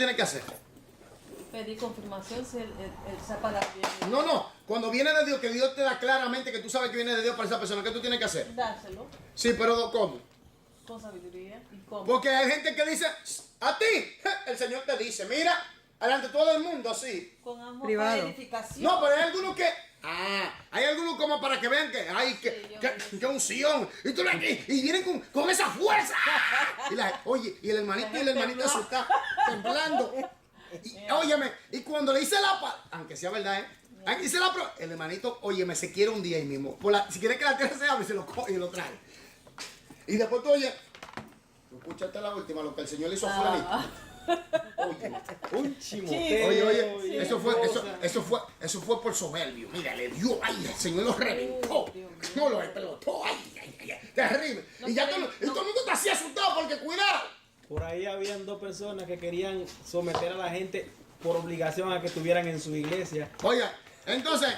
tienes que hacer? Pedir confirmación si él sepa la bien. No. Cuando viene de Dios, que Dios te da claramente que tú sabes que viene de Dios para esa persona, ¿qué tú tienes que hacer? Dárselo Sí, pero ¿cómo? con sabiduría y cómo. Porque hay gente que dice, a ti, el Señor te dice, mira, adelante todo el mundo así. Con amor, Privado. para edificación. No, pero hay algunos que, hay algunos como para que vean que, ay, que unción. Y tú aquí, y vienen con esa fuerza. Oye, y el hermanito eso está temblando. Y, óyeme, y cuando le hice la palabra, aunque sea verdad, aunque hice la prueba, el hermanito, óyeme, se quiere un día ahí mismo. Si quiere que la tierra se abre, se lo coge y lo trae. Y después tú, oye, tú escuchaste la última, lo que el Señor le hizo a fulanito. Oye, Un chimoteo. oye, eso fue por soberbio. Mira, le dio, ay, el Señor lo reventó. No lo explotó, ay, terrible. Y ya todo el mundo está así asustado porque cuidado. Por ahí habían dos personas que querían someter a la gente por obligación a que estuvieran en su iglesia. Oiga, entonces,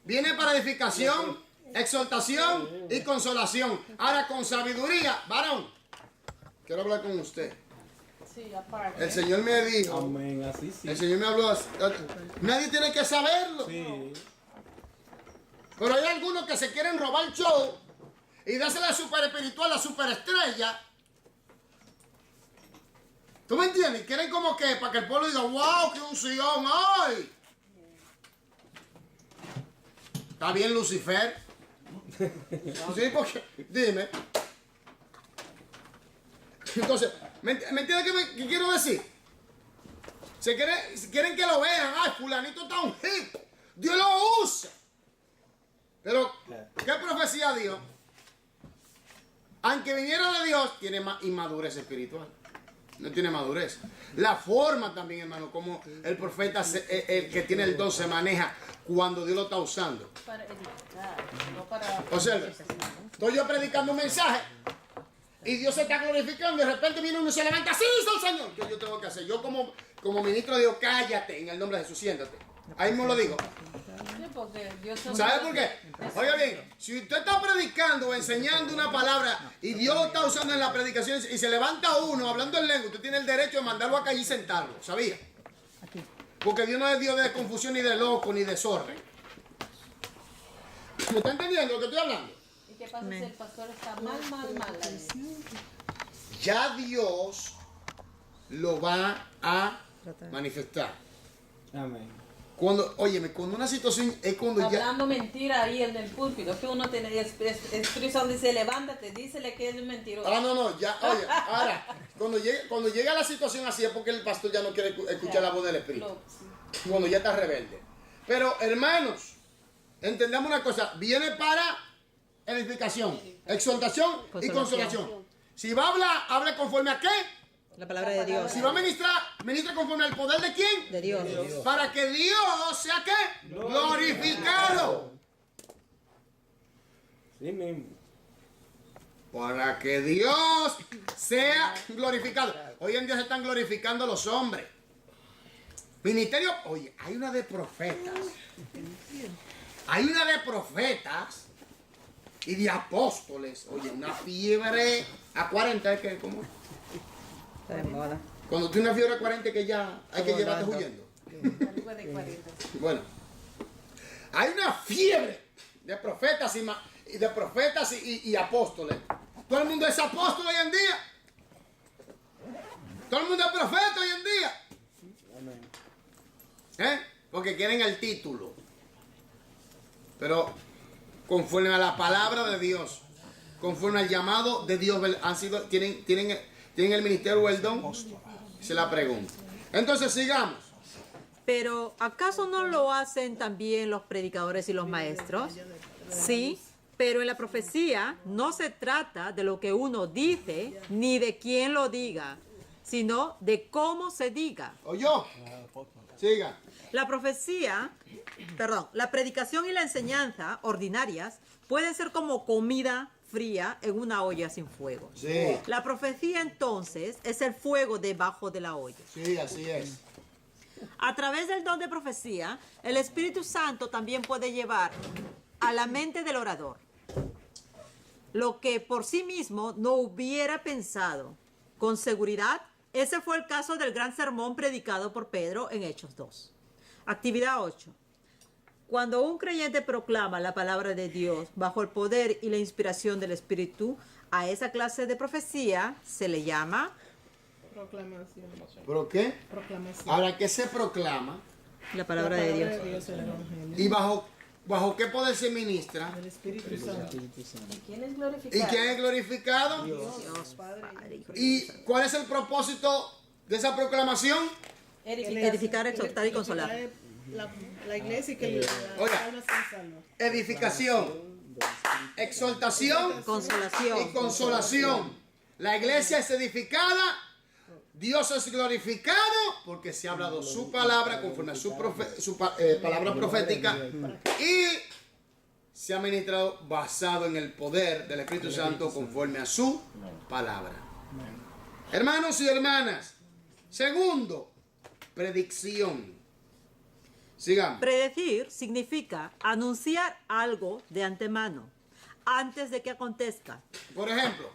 viene para edificación, exhortación y consolación. Ahora, con sabiduría, varón, quiero hablar con usted. Sí, aparte. El Señor me dijo, Amén, así sí. el Señor me habló así. Nadie tiene que saberlo. Sí. Pero hay algunos que se quieren robar el show y darse la super espiritual, la superestrella. ¿Tú me entiendes? Quieren como que para que el pueblo diga, wow, qué unción, ay. ¿Está bien Lucifer? Sí, porque, dime. Entonces, ¿me entiendes qué quiero decir? Quieren que lo vean, ay, fulanito está un hit. Dios lo usa. Pero, ¿qué profecía dio? Aunque viniera de Dios, tiene inmadurez espiritual. No tiene madurez. La forma también, hermano, como el profeta, el que tiene el don, se maneja cuando Dios lo está usando. Para edificar, no para. O sea, estoy yo predicando un mensaje y Dios se está glorificando. De repente viene uno y se levanta. ¡Así dice el Señor! ¿Qué yo tengo que hacer? Yo, como ministro, digo, cállate en el nombre de Jesús, siéntate. Ahí mismo lo digo. Sí, porque Dios ¿Sabe por qué? Oiga bien, si usted está predicando o enseñando una palabra y Dios lo está usando en la predicación y se levanta uno hablando en lengua, usted tiene el derecho de mandarlo acá y sentarlo, ¿sabía? Porque Dios no es Dios de confusión, ni de loco, ni de zorra. ¿Me está entendiendo lo que estoy hablando? ¿Y qué pasa si el pastor está mal? Ya Dios lo va a manifestar. Amén. Cuando una situación es cuando Hablando mentira ahí en el púlpito, que uno tiene el Espíritu Santo dice, levántate, dísele que es mentiroso. Ya, oye, ahora, cuando llega la situación así es porque el pastor ya no quiere escuchar la voz del Espíritu. Cuando ya está rebelde. Pero, hermanos, entendamos una cosa, viene para edificación, exhortación y consolación. Si va a hablar, hable conforme a qué. La palabra de Dios. Si va a ministrar, ministra conforme al poder de quién. De Dios. Para que Dios sea qué. Glorificado. Sí mismo. Para que Dios sea glorificado. Hoy en día se están glorificando los hombres. Ministerio, oye, hay una de profetas. Hay una de profetas y de apóstoles. Oye, una fiebre a 40, es que como Está de moda. cuando tiene una fiebre a 40 que ya hay que llevarte huyendo. Algo de 40. Bueno, hay una fiebre de profetas y apóstoles. Todo el mundo es apóstol hoy en día. Todo el mundo es profeta hoy en día. Amén. Porque quieren el título. Pero conforme a la palabra de Dios, conforme al llamado de Dios, tienen el ministerio o el don. Se la pregunta. Entonces sigamos. Pero ¿acaso no lo hacen también los predicadores y los maestros? Sí, pero en la profecía no se trata de lo que uno dice ni de quién lo diga, sino de cómo se diga. ¿Oye? Siga. La predicación y la enseñanza ordinarias pueden ser como comida fría en una olla sin fuego. Sí. La profecía entonces es el fuego debajo de la olla. Sí, así es. A través del don de profecía, el Espíritu Santo también puede llevar a la mente del orador lo que por sí mismo no hubiera pensado, con seguridad Ese fue el caso del gran sermón predicado por Pedro en Hechos 2. Actividad 8. Cuando un creyente proclama la palabra de Dios bajo el poder y la inspiración del Espíritu, a esa clase de profecía se le llama Proclamación. ¿Pero qué? Proclamación. Ahora, ¿qué se proclama? la palabra de Dios. El Evangelio. ¿Y bajo qué poder se ministra? El Espíritu Santo. ¿Y quién es ¿Y glorificado? quién es glorificado? Dios, Padre. Padre, Hijo y ¿Y Espíritu Santo. cuál es el propósito de esa proclamación? Edificar, exhortar y consolar. La iglesia y que las Oiga. almas sean salvas. Edificación, exhortación Consolación. y consolación. La iglesia es edificada, Dios es glorificado porque se ha hablado su palabra conforme a su palabra profética y se ha ministrado basado en el poder del Espíritu Santo conforme a su palabra. Hermanos y hermanas, segundo, predicción. Sigamos. Predecir significa anunciar algo de antemano, antes de que acontezca. Por ejemplo,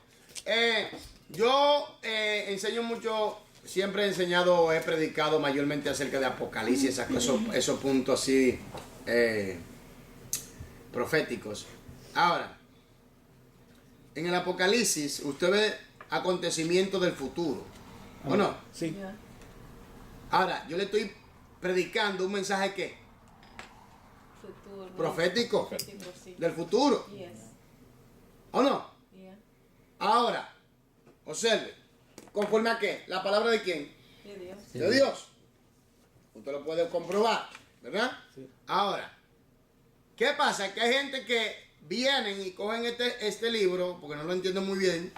yo enseño mucho, siempre he enseñado, he predicado mayormente acerca de Apocalipsis, esos puntos así proféticos. Ahora, en el Apocalipsis usted ve acontecimientos del futuro, ¿o no? Sí. Ahora, yo le estoy predicando un mensaje que Futuro. profético Profético, sí. del futuro, Yes. ¿o no? Yeah. Ahora, observe, ¿conforme a qué? ¿La palabra de quién? De Dios. De Dios. Usted lo puede comprobar, ¿verdad? Sí. Ahora, ¿qué pasa? Que hay gente que vienen y cogen este libro, porque no lo entienden muy bien,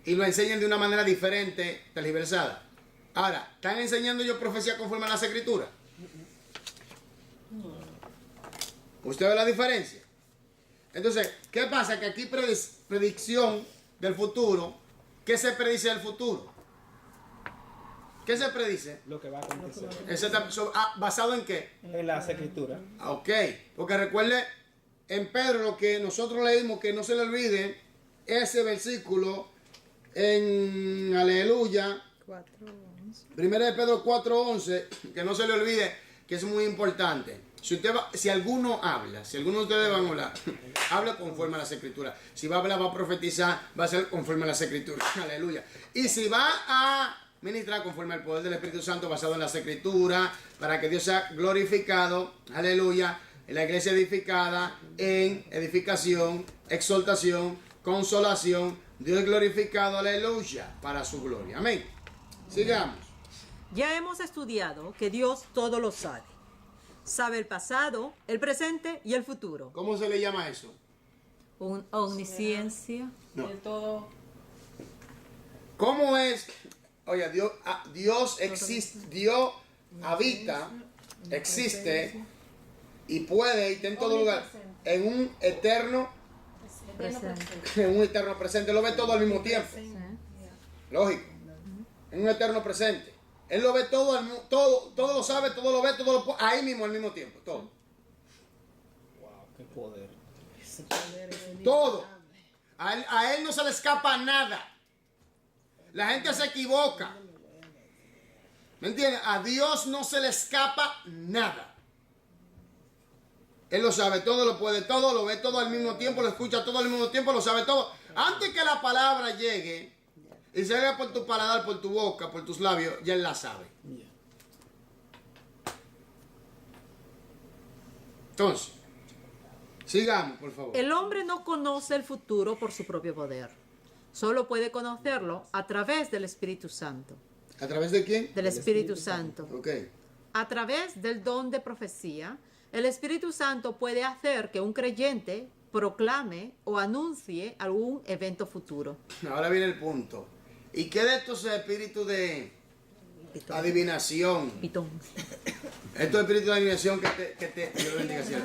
y lo enseñan de una manera diferente, tergiversada. Ahora, ¿están enseñando yo profecía conforme a las escrituras? ¿Usted ve la diferencia? Entonces, ¿qué pasa? Que aquí predicción del futuro. ¿Qué se predice del futuro? ¿Qué se predice? Lo que va a acontecer. ¿Basado en qué? En las escrituras. Ok, porque recuerde en Pedro lo que nosotros leímos, que no se le olvide ese versículo en Aleluya, 1 de Pedro 4:11, que no se le olvide, que es muy importante. Si alguno habla, si alguno de ustedes van a hablar, habla conforme a las escrituras. Si va a hablar, va a profetizar, va a ser conforme a las escrituras. Aleluya. Y si va a ministrar conforme al poder del Espíritu Santo basado en las escrituras, para que Dios sea glorificado, aleluya, en la iglesia edificada, en edificación, exaltación, consolación, Dios glorificado, aleluya, para su gloria. Amén. Sigamos. Ya hemos estudiado que Dios todo lo sabe. Sabe el pasado, el presente y el futuro. ¿Cómo se le llama eso? Omnisciencia. No. De todo. ¿Cómo es? Oye, Dios existe, Dios habita, existe y puede y está en todo lugar en un eterno presente. Lo ve todo al mismo tiempo. Lógico. En un eterno presente. Él lo ve todo, todo lo sabe, todo lo ve, todo lo puede, ahí mismo al mismo tiempo, todo. Wow, qué poder. Todo. A él no se le escapa nada. La gente se equivoca. ¿Me entiendes? A Dios no se le escapa nada. Él lo sabe todo, lo puede todo, lo ve todo al mismo tiempo, lo escucha todo al mismo tiempo, lo sabe todo. Antes que la palabra llegue y salga por tu paladar, por tu boca, por tus labios, ya Él la sabe. Entonces, sigamos, por favor. El hombre no conoce el futuro por su propio poder. Solo puede conocerlo a través del Espíritu Santo. ¿A través de quién? Del Espíritu Santo. Ok. A través del don de profecía, el Espíritu Santo puede hacer que un creyente proclame o anuncie algún evento futuro. Ahora viene el punto. ¿Y qué de estos espíritus de adivinación? Pitón. Estos espíritus de adivinación Dios bendiga, cielo,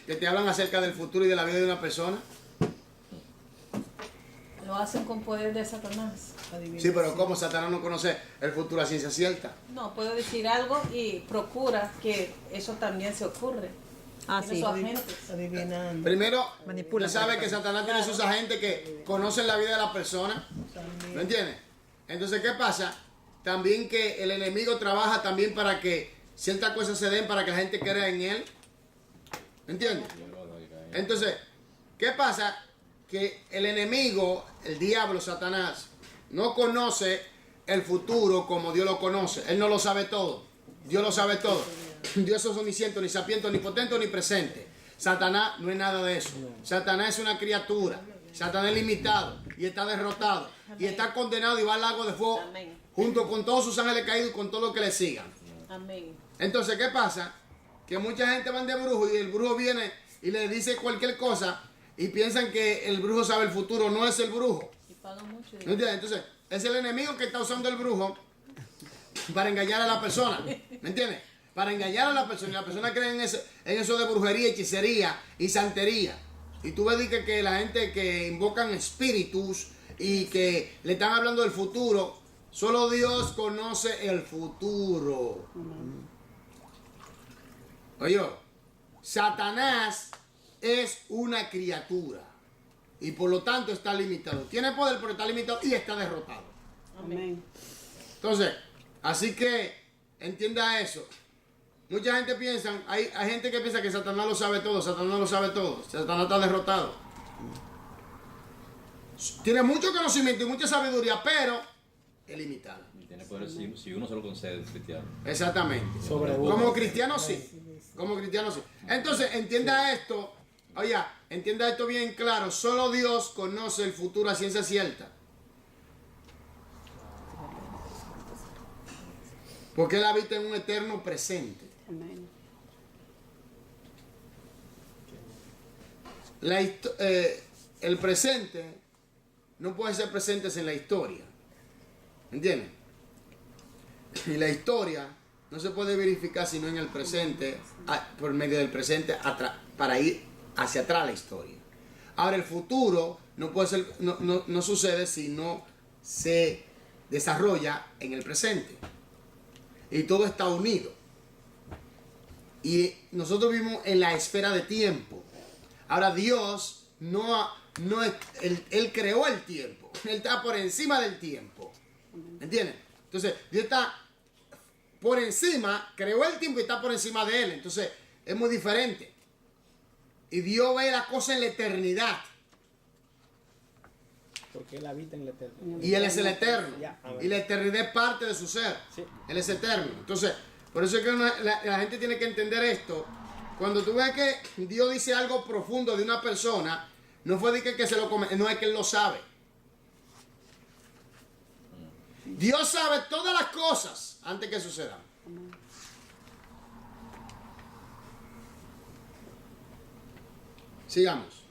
que te hablan acerca del futuro y de la vida de una persona. Lo hacen con poder de Satanás. Sí, pero ¿cómo Satanás no conoce el futuro a ciencia cierta? No, puedo decir algo y procura que eso también se ocurre. Ah, Tiene sí. sus agentes. Adivinando. Primero, Manipula. usted sabe que Satanás tiene sus agentes que conocen la vida de la persona. ¿Me entiendes? Entonces, ¿qué pasa? también que el enemigo trabaja también para que ciertas cosas se den, para que la gente crea en él. ¿Entiendes? Entonces, ¿qué pasa? Que el enemigo, el diablo, Satanás, no conoce el futuro como Dios lo conoce. Él no lo sabe todo. Dios lo sabe todo. Dios es omnisciente, ni sapiente, ni potente, ni presente. Satanás no es nada de eso. Satanás es una criatura. Satanás es limitado y está derrotado. Y está condenado y va al lago de fuego Amén. junto con todos sus ángeles caídos y con todo lo que le sigan. Amén. Entonces, ¿qué pasa? Que mucha gente van de brujo y el brujo viene y le dice cualquier cosa y piensan que el brujo sabe el futuro. No es el brujo. Y pagan mucho ¿No dinero. entiendes? Entonces, es el enemigo que está usando el brujo para engañar a la persona. ¿Me entiendes? Para engañar a la persona. Y la persona cree en eso de brujería, hechicería y santería. Y tú ves que la gente que invocan espíritus y que le están hablando del futuro, solo Dios conoce el futuro. Oye, Satanás es una criatura y por lo tanto está limitado. Tiene poder, pero está limitado y está derrotado. Amén. Entonces, así que entienda eso. Mucha gente piensa, hay gente que piensa que Satanás lo sabe todo. Satanás no lo sabe todo. Satanás está derrotado. Tiene mucho conocimiento y mucha sabiduría, pero es limitado. Tiene poder si uno se lo concede, cristiano. Exactamente. Sobre uno. Como cristiano sí. Como cristiano sí. Entonces, entienda esto. Oye, entienda esto bien claro. Solo Dios conoce el futuro a ciencia cierta. Porque Él habita en un eterno presente. Amén. El presente no puede ser presente en la historia. ¿Entienden? Y la historia no se puede verificar sino en el presente, por medio del presente, para ir hacia atrás la historia. Ahora, el futuro no puede ser, no sucede si no se desarrolla en el presente. Y todo está unido. Y nosotros vivimos en la esfera de tiempo. Ahora, Dios Él creó el tiempo. Él está por encima del tiempo. ¿Entienden? Entonces, Dios está por encima, creó el tiempo y está por encima de Él. Entonces, es muy diferente. Y Dios ve las cosas en la eternidad. Porque Él habita en la eternidad. Y Él es el eterno. Ya, a ver. Y la eternidad es parte de su ser. Sí. Él es eterno. Entonces, por eso es que la gente tiene que entender esto. Cuando tú ves que Dios dice algo profundo de una persona, no fue de que se lo come, no es que Él lo sabe. Dios sabe todas las cosas antes que sucedan. Sigamos.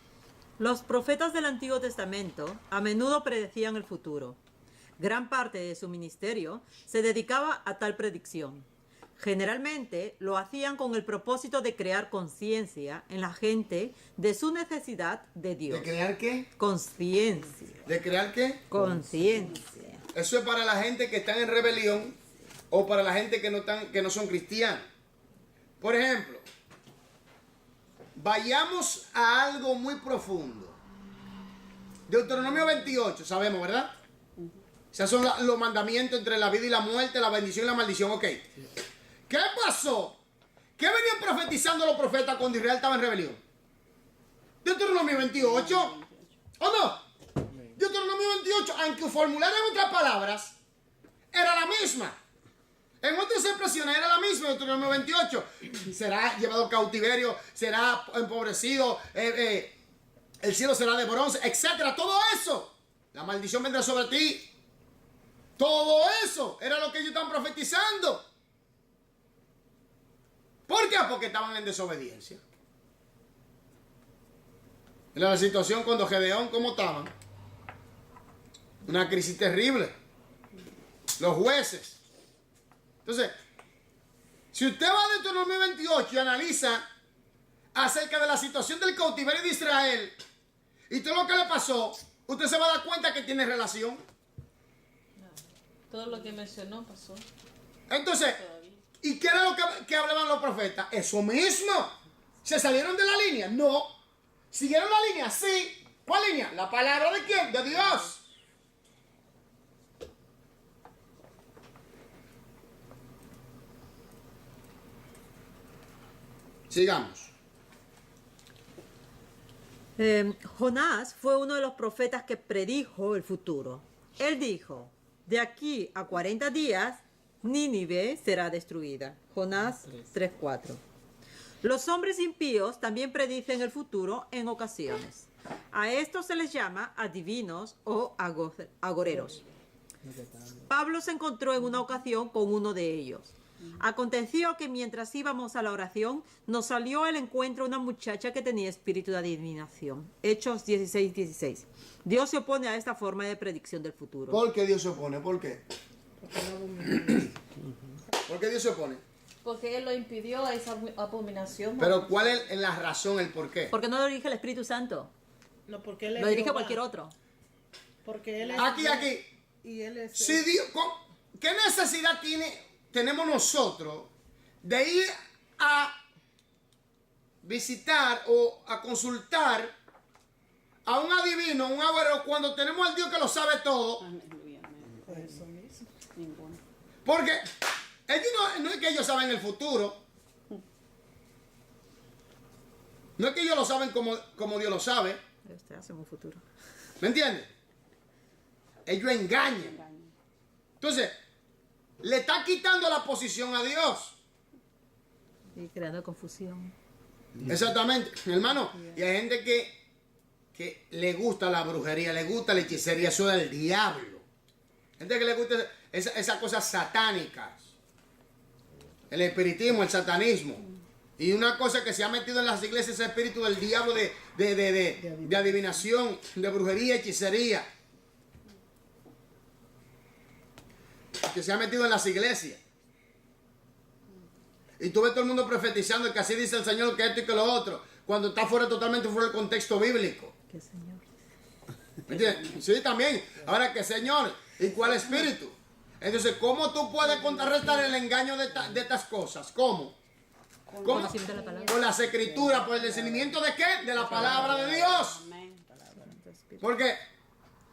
Los profetas del Antiguo Testamento a menudo predecían el futuro. Gran parte de su ministerio se dedicaba a tal predicción. Generalmente lo hacían con el propósito de crear conciencia en la gente de su necesidad de Dios. ¿De crear qué? Conciencia. ¿De crear qué? Conciencia. Eso es para la gente que están en rebelión o para la gente que no son cristianos. Por ejemplo, vayamos a algo muy profundo. Deuteronomio 28, sabemos, ¿verdad? Esos son los mandamientos entre la vida y la muerte, la bendición y la maldición. Ok. ¿Qué pasó? ¿Qué venían profetizando los profetas cuando Israel estaba en rebelión? Deuteronomio 28. ¿O no? Deuteronomio 28, aunque formularan otras palabras, era la misma. En otras expresiones era la misma. Deuteronomio 28. Será llevado a cautiverio, será empobrecido, el cielo será de bronce, etcétera. Todo eso. La maldición vendrá sobre ti. Todo eso era lo que ellos estaban profetizando. ¿Por qué? Porque estaban en desobediencia. En la situación cuando Gedeón, ¿cómo estaban? Una crisis terrible. Los jueces. Entonces, si usted va a Deuteronomio 28 y analiza acerca de la situación del cautiverio de Israel y todo lo que le pasó, usted se va a dar cuenta que tiene relación. Todo lo que mencionó pasó. Entonces, ¿y qué era lo que hablaban los profetas? Eso mismo. ¿Se salieron de la línea? No. ¿Siguieron la línea? Sí. ¿Cuál línea? ¿La palabra de quién? De Dios. Sigamos. Jonás fue uno de los profetas que predijo el futuro. Él dijo, de aquí a 40 días, Nínive será destruida. Jonás 3:4. Los hombres impíos también predicen el futuro en ocasiones. A estos se les llama adivinos o agoreros. Pablo se encontró en una ocasión con uno de ellos. Aconteció que mientras íbamos a la oración, nos salió al encuentro una muchacha que tenía espíritu de adivinación. Hechos 16:16. Dios se opone a esta forma de predicción del futuro. ¿Por qué Dios se opone? ¿Por qué? ¿Por qué Dios se opone? Porque Él lo impidió a esa abominación. Pero ¿cuál es la razón, el por qué? ¿Por qué no lo dirige el Espíritu Santo? No, porque él es Lo dirige Jehová. cualquier otro. Porque él es Aquí. Y él es Si Dios, ¿qué necesidad tenemos nosotros de ir a visitar o a consultar a un adivino, un agüero, cuando tenemos al Dios que lo sabe todo? por eso mismo. Porque ellos no es que ellos saben el futuro. No es que ellos lo saben como Dios lo sabe. Este hace un futuro. ¿Me entiendes? Ellos engañan. Entonces, le está quitando la posición a Dios. Y creando confusión. Exactamente, hermano. Y hay gente que le gusta la brujería, le gusta la hechicería, eso del diablo. Gente que le gusta esas cosas satánicas. El espiritismo, el satanismo. Y una cosa que se ha metido en las iglesias es el espíritu del diablo de adivinación, de brujería, hechicería. Que se ha metido en las iglesias. Y tú ves todo el mundo profetizando que así dice el Señor, que esto y que lo otro, cuando está totalmente fuera del contexto bíblico. ¿Qué Señor? ¿Me entiendes? Sí, también. Ahora, ¿qué Señor? ¿Y cuál espíritu? Entonces, ¿cómo tú puedes contrarrestar el engaño de estas cosas? ¿Cómo? ¿Cómo? Conocimiento de la palabra. Por las escrituras, por el discernimiento de qué? De la palabra de Dios. Porque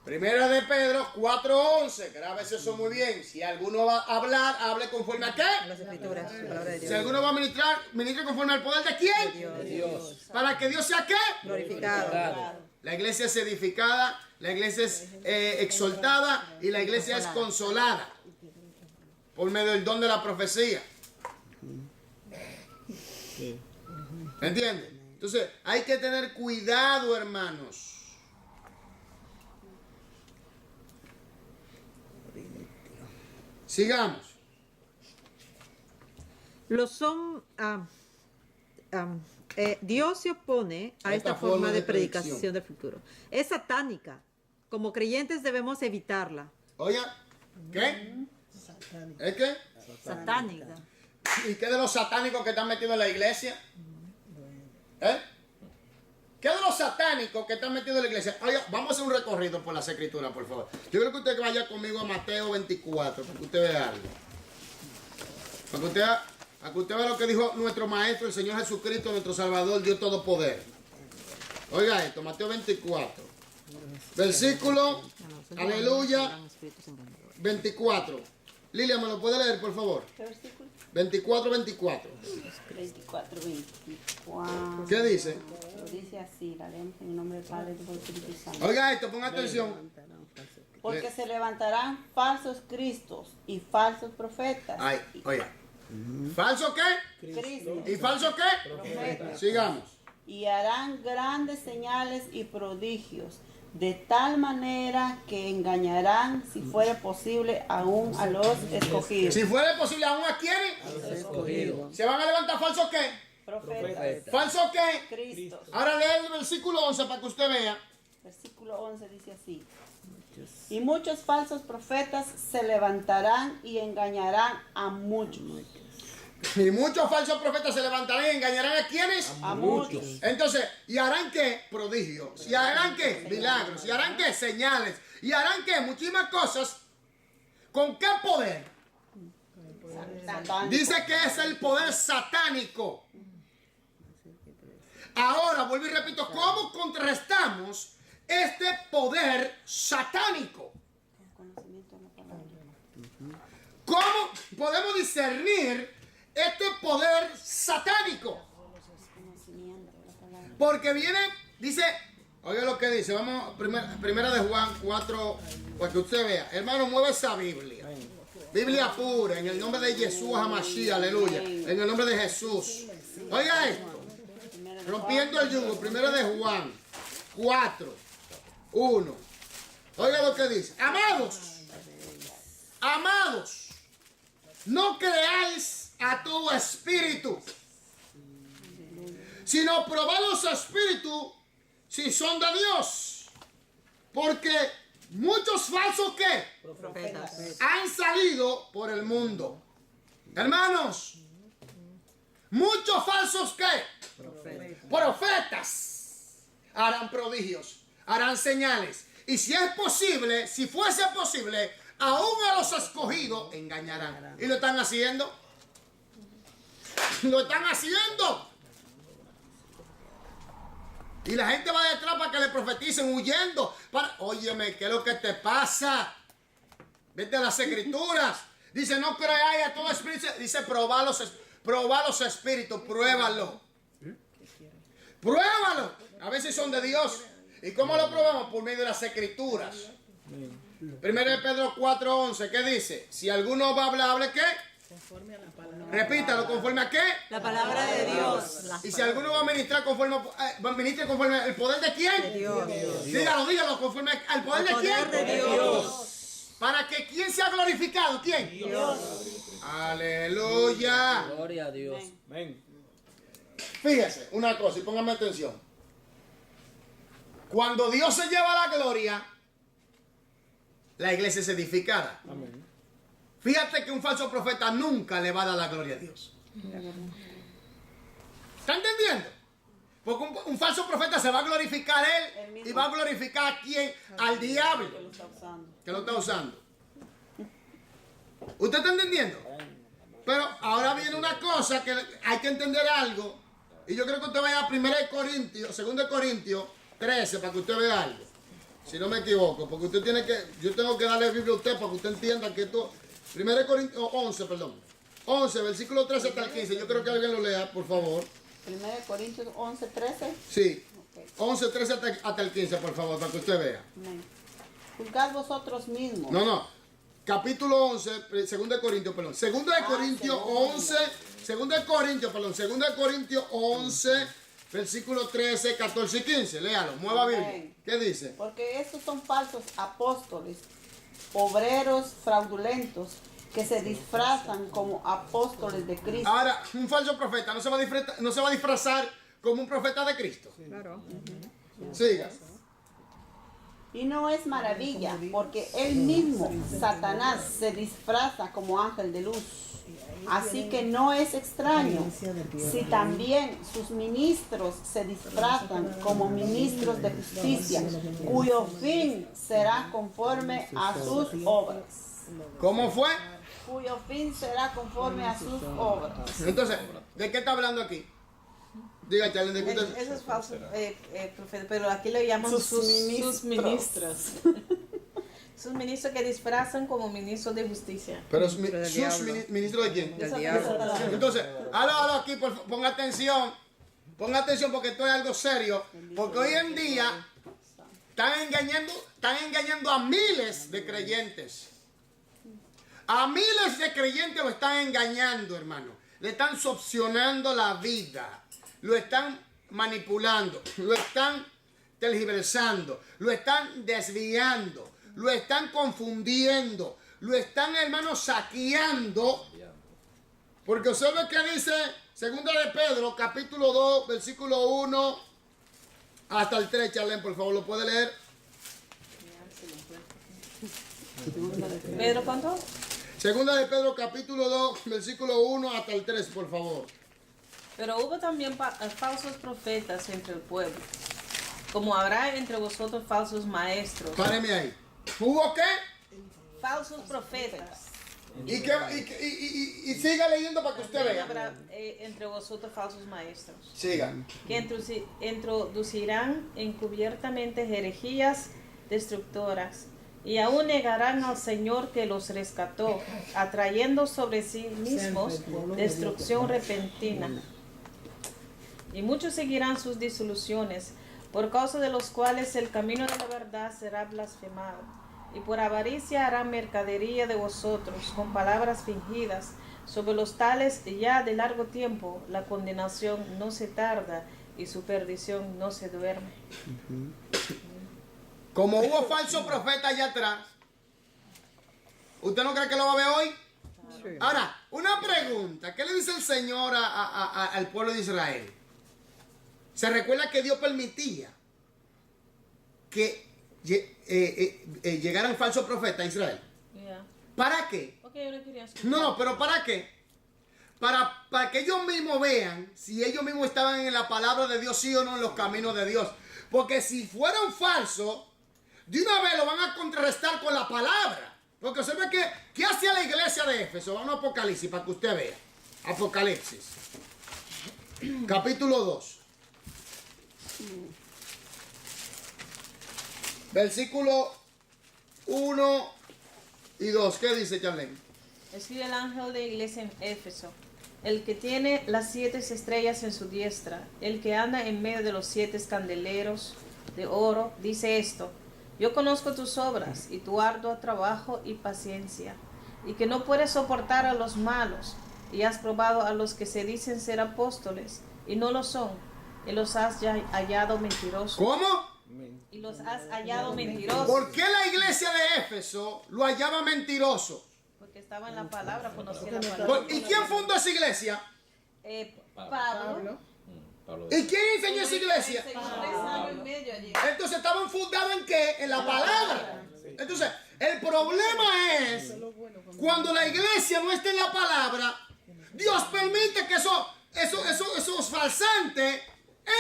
Primera de Pedro 4:11, grábese eso muy bien. Si alguno va a hablar, hable conforme a qué. Las escrituras, la palabra de Dios. Si alguno va a ministrar, ministre conforme al poder de quién. De Dios. Para que Dios sea qué. Glorificado. La iglesia es edificada, la iglesia es exaltada y la iglesia es consolada por medio del don de la profecía. ¿Me entiendes? Entonces hay que tener cuidado, hermanos. Sigamos. Dios se opone a esta forma de predicación del futuro. Es satánica. Como creyentes debemos evitarla. Oiga, ¿qué? ¿Es qué? Satánica. ¿Y qué de los satánicos que están metidos en la iglesia? ¿Eh? ¿Qué de los satánicos que están metidos en la iglesia? Oiga, vamos a hacer un recorrido por las escrituras, por favor. Yo creo que usted vaya conmigo a Mateo 24, para que usted vea algo. Para que usted vea lo que dijo nuestro Maestro, el Señor Jesucristo, nuestro Salvador, Dios todo poder. Oiga esto, Mateo 24. Versículo, aleluya, 24. Lilia, ¿me lo puede leer, por favor? ¿Qué versículo? 24, 24. 24, 24. ¿Qué dice? Lo dice así, la leemos en el nombre del Padre y del Espíritu Santo. Oiga esto, ponga atención. Porque se levantarán falsos cristos y falsos profetas. Ay, oiga. ¿Falso qué? Cristos, ¿Y falso qué? profetas. Sigamos. Y harán grandes señales y prodigios, de tal manera que engañarán, si fuere posible, aún a los escogidos. Si fuera posible, ¿aún a quiénes? ¿Se van a levantar falsos qué? Profetas, ¿Falsos qué? Cristos. Ahora lee el versículo 11 para que usted vea. Versículo 11 dice así. Y muchos falsos profetas se levantarán y engañarán a muchos. Y muchos falsos profetas se levantarán y engañarán a quiénes. A muchos. Entonces, ¿y harán qué? Prodigios. ¿Y harán qué? Milagros. ¿Y harán qué? Señales. ¿Y harán qué? Muchísimas cosas. ¿Con qué poder? Satánico. Dice que es el poder satánico. Ahora, vuelvo y repito, ¿cómo contrarrestamos este poder satánico? Conocimiento de la palabra. ¿Cómo podemos discernir este poder satánico? Porque viene, dice, oiga lo que dice, vamos, primera de Juan 4, para que usted vea. Hermano, mueve esa Biblia. Biblia pura, en el nombre de Jesús Hamashiach, aleluya. En el nombre de Jesús. Oiga esto. Rompiendo el yugo, primera de Juan 4, 1. Oiga lo que dice. Amados, no creáis a todo espíritu, sino probad los espíritus si son de Dios. Porque muchos falsos que han salido por el mundo. Hermanos, muchos falsos que profetas harán prodigios, harán señales. Y si es posible, si fuese posible, aún a los escogidos engañarán. Y lo están haciendo. Lo están haciendo. Y la gente va detrás para que le profeticen huyendo. Óyeme, ¿qué es lo que te pasa? Vete a las escrituras. Dice, no creáis a todo espíritu. Dice, probad los espíritus, pruébalo. Pruébalo. A veces son de Dios. ¿Y cómo lo probamos? Por medio de las escrituras. 1 Pedro 4:11, ¿qué dice? Si alguno va a hablar, ¿hable qué? Conforme a la palabra. Repítalo, ¿conforme a qué? La palabra de Dios. Y si alguno va a ministrar conforme al poder de quién? De Dios. Dígalo, conforme al poder de quién? De Dios. Para que ¿quién sea glorificado? ¿Quién? Dios. Aleluya. Gloria a Dios. Ven. Fíjese, una cosa y póngame atención. Cuando Dios se lleva la gloria, la iglesia es edificada. Amén. Fíjate que un falso profeta nunca le va a dar la gloria a Dios. ¿Está entendiendo? Porque un falso profeta se va a glorificar él y va a glorificar a quién? Al diablo Que lo está usando. que lo está usando. ¿Usted está entendiendo? Pero ahora viene una cosa que hay que entender algo. Y yo creo que usted vaya a 2 Corintios 13 para que usted vea algo. Si no me equivoco, porque usted tiene que, yo tengo que darle Biblia a usted para que usted entienda que esto, 1 Corintios 11, versículo 13 hasta el 15, yo creo que alguien lo lea, por favor. 1 Corintios 11, 13. Sí, Ok. 11, 13 hasta el 15, por favor, para que usted vea. Amén. Juzgad vosotros mismos. No, capítulo 11, 2 Corintios, perdón, 2 Corintios 11, 2 Corintios 11, versículo 13, 14 y 15, léalo, mueva Biblia. Amén. ¿Qué dice? Porque estos son falsos apóstoles, obreros fraudulentos, que se disfrazan como apóstoles de Cristo. Ahora, un falso profeta no se va a disfrazar como un profeta de Cristo. Claro. Siga. Y no es maravilla, porque él mismo, Satanás, se disfraza como ángel de luz. Así que no es extraño si también sus ministros se disfrazan como ministros de justicia, cuyo fin será conforme a sus obras. ¿Cómo fue? Cuyo fin será conforme a sus obras. Entonces, ¿de qué está hablando aquí? Diga, Charlie, ¿de qué usted- Eso es falso, profeta, pero aquí lo llaman sus ministros. Sus ministros que disfrazan como ministros de justicia. Pero Ministro del sus diablo. ministros de quién? Del diablo. Entonces, aló, aquí, ponga atención porque esto es algo serio, porque hoy en día están engañando a miles de creyentes. A miles de creyentes lo están engañando, hermano. Le están succionando la vida, lo están manipulando, lo están tergiversando, lo están desviando, lo están confundiendo, lo están, hermano, saqueando. Porque observe que dice 2 de Pedro, capítulo 2, versículo 1 hasta el 3, Charlene, por favor, ¿lo puede leer? ¿Pedro cuánto? 2 de Pedro, capítulo 2, versículo 1 hasta el 3, por favor. Pero hubo también falsos profetas entre el pueblo, como habrá entre vosotros falsos maestros. Páreme ahí. ¿Hubo qué? Falsos profetas. Y siga leyendo para que usted También vea. habrá entre vosotros falsos maestros, Siga. que introducirán encubiertamente herejías destructoras, y aún negarán al Señor que los rescató, atrayendo sobre sí mismos destrucción repentina. Y muchos seguirán sus disoluciones, por causa de los cuales el camino de la verdad será blasfemado. Y por avaricia harán mercadería de vosotros, con palabras fingidas. Sobre los tales ya de largo tiempo la condenación no se tarda y su perdición no se duerme. Como hubo falso profeta allá atrás, ¿usted no cree que lo va a ver hoy? Ahora, una pregunta. ¿Qué le dice el Señor al pueblo de Israel? Se recuerda que Dios permitía que llegaran falsos profetas a Israel. Yeah. ¿Para qué? Ok, yo no quería escuchar. No, pero ¿para qué? Para que ellos mismos vean si ellos mismos estaban en la palabra de Dios, sí o no, en los caminos de Dios. Porque si fueran falsos, de una vez lo van a contrarrestar con la palabra. Porque observe que, ¿qué hacía la iglesia de Éfeso? Vamos a Apocalipsis para que usted vea. Apocalipsis. Capítulo 2. Versículo 1 y 2. ¿Qué dice, Charlene? Escribe el ángel de la iglesia en Éfeso, el que tiene las 7 estrellas en su diestra, el que anda en medio de los 7 candeleros de oro, dice esto: yo conozco tus obras y tu arduo trabajo y paciencia, y que no puedes soportar a los malos, y has probado a los que se dicen ser apóstoles, y no lo son, y los has hallado mentirosos. ¿Cómo? Y los has hallado mentirosos. ¿Por qué la iglesia de Éfeso lo hallaba mentiroso? Porque estaba en la palabra, conocía la palabra. ¿Y quién fundó esa iglesia? Pablo. Pablo ¿Y quién enseñó esa iglesia? Enseñó 3 años y medio allí. Entonces estaban fundados en qué? En la palabra. Entonces, el problema es cuando la iglesia no está en la palabra, Dios permite que esos falsantes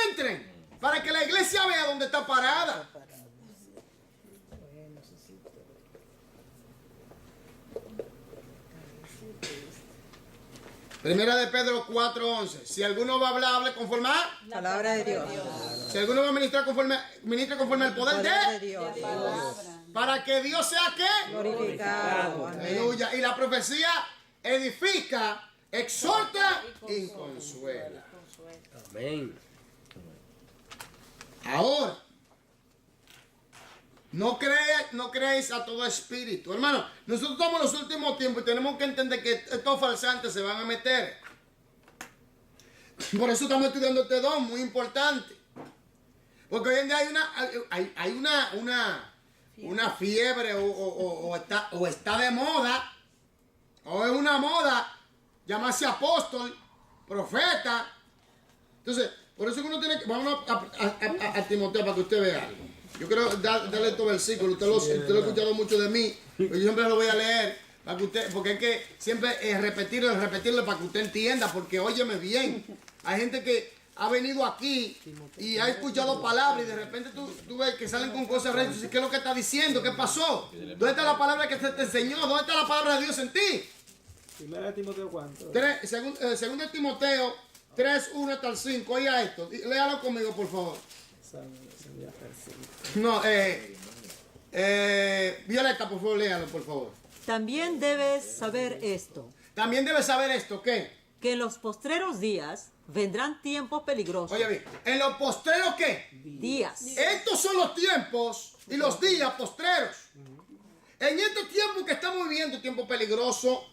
entren para que la iglesia vea dónde está parada. Primera de Pedro 4:11. Si alguno va a hablar, hable conforme a Palabra de Dios. Si alguno va a ministrar ministre conforme al poder de Dios. para que Dios sea ¿qué? Glorificado. Aleluya. Y la profecía edifica, exhorta y consuela. Amén. Ahora, no creáis a todo espíritu. Hermano, nosotros estamos en los últimos tiempos y tenemos que entender que estos falsantes se van a meter. Por eso estamos estudiando este don, muy importante. Porque hoy en día hay una fiebre o está de moda, o es una moda llamarse apóstol, profeta. Entonces, por eso que uno tiene que... Vamos a Timoteo para que usted vea algo. Yo quiero darle estos versículos. Usted lo ha escuchado mucho de mí, pero yo siempre lo voy a leer para que usted, porque hay que siempre repetirlo para que usted entienda, porque óyeme bien. Hay gente que ha venido aquí y ha escuchado palabras y de repente tú ves que salen con cosas raras y dices, ¿qué es lo que está diciendo? ¿Qué pasó? ¿Dónde está la palabra que se te enseñó? ¿Dónde está la palabra de Dios en ti? Primera de Timoteo, ¿cuánto? Segundo de Timoteo 3, 1 hasta el 5. Oiga esto. Léalo conmigo, por favor. No, Violeta, por favor, léalo, por favor. También debes saber esto, También debes saber esto, ¿qué? que en los postreros días vendrán tiempos peligrosos. Oye bien, en los postreros, ¿qué? Días. Estos son los tiempos y los días postreros. En estos tiempos que estamos viviendo, tiempo peligroso,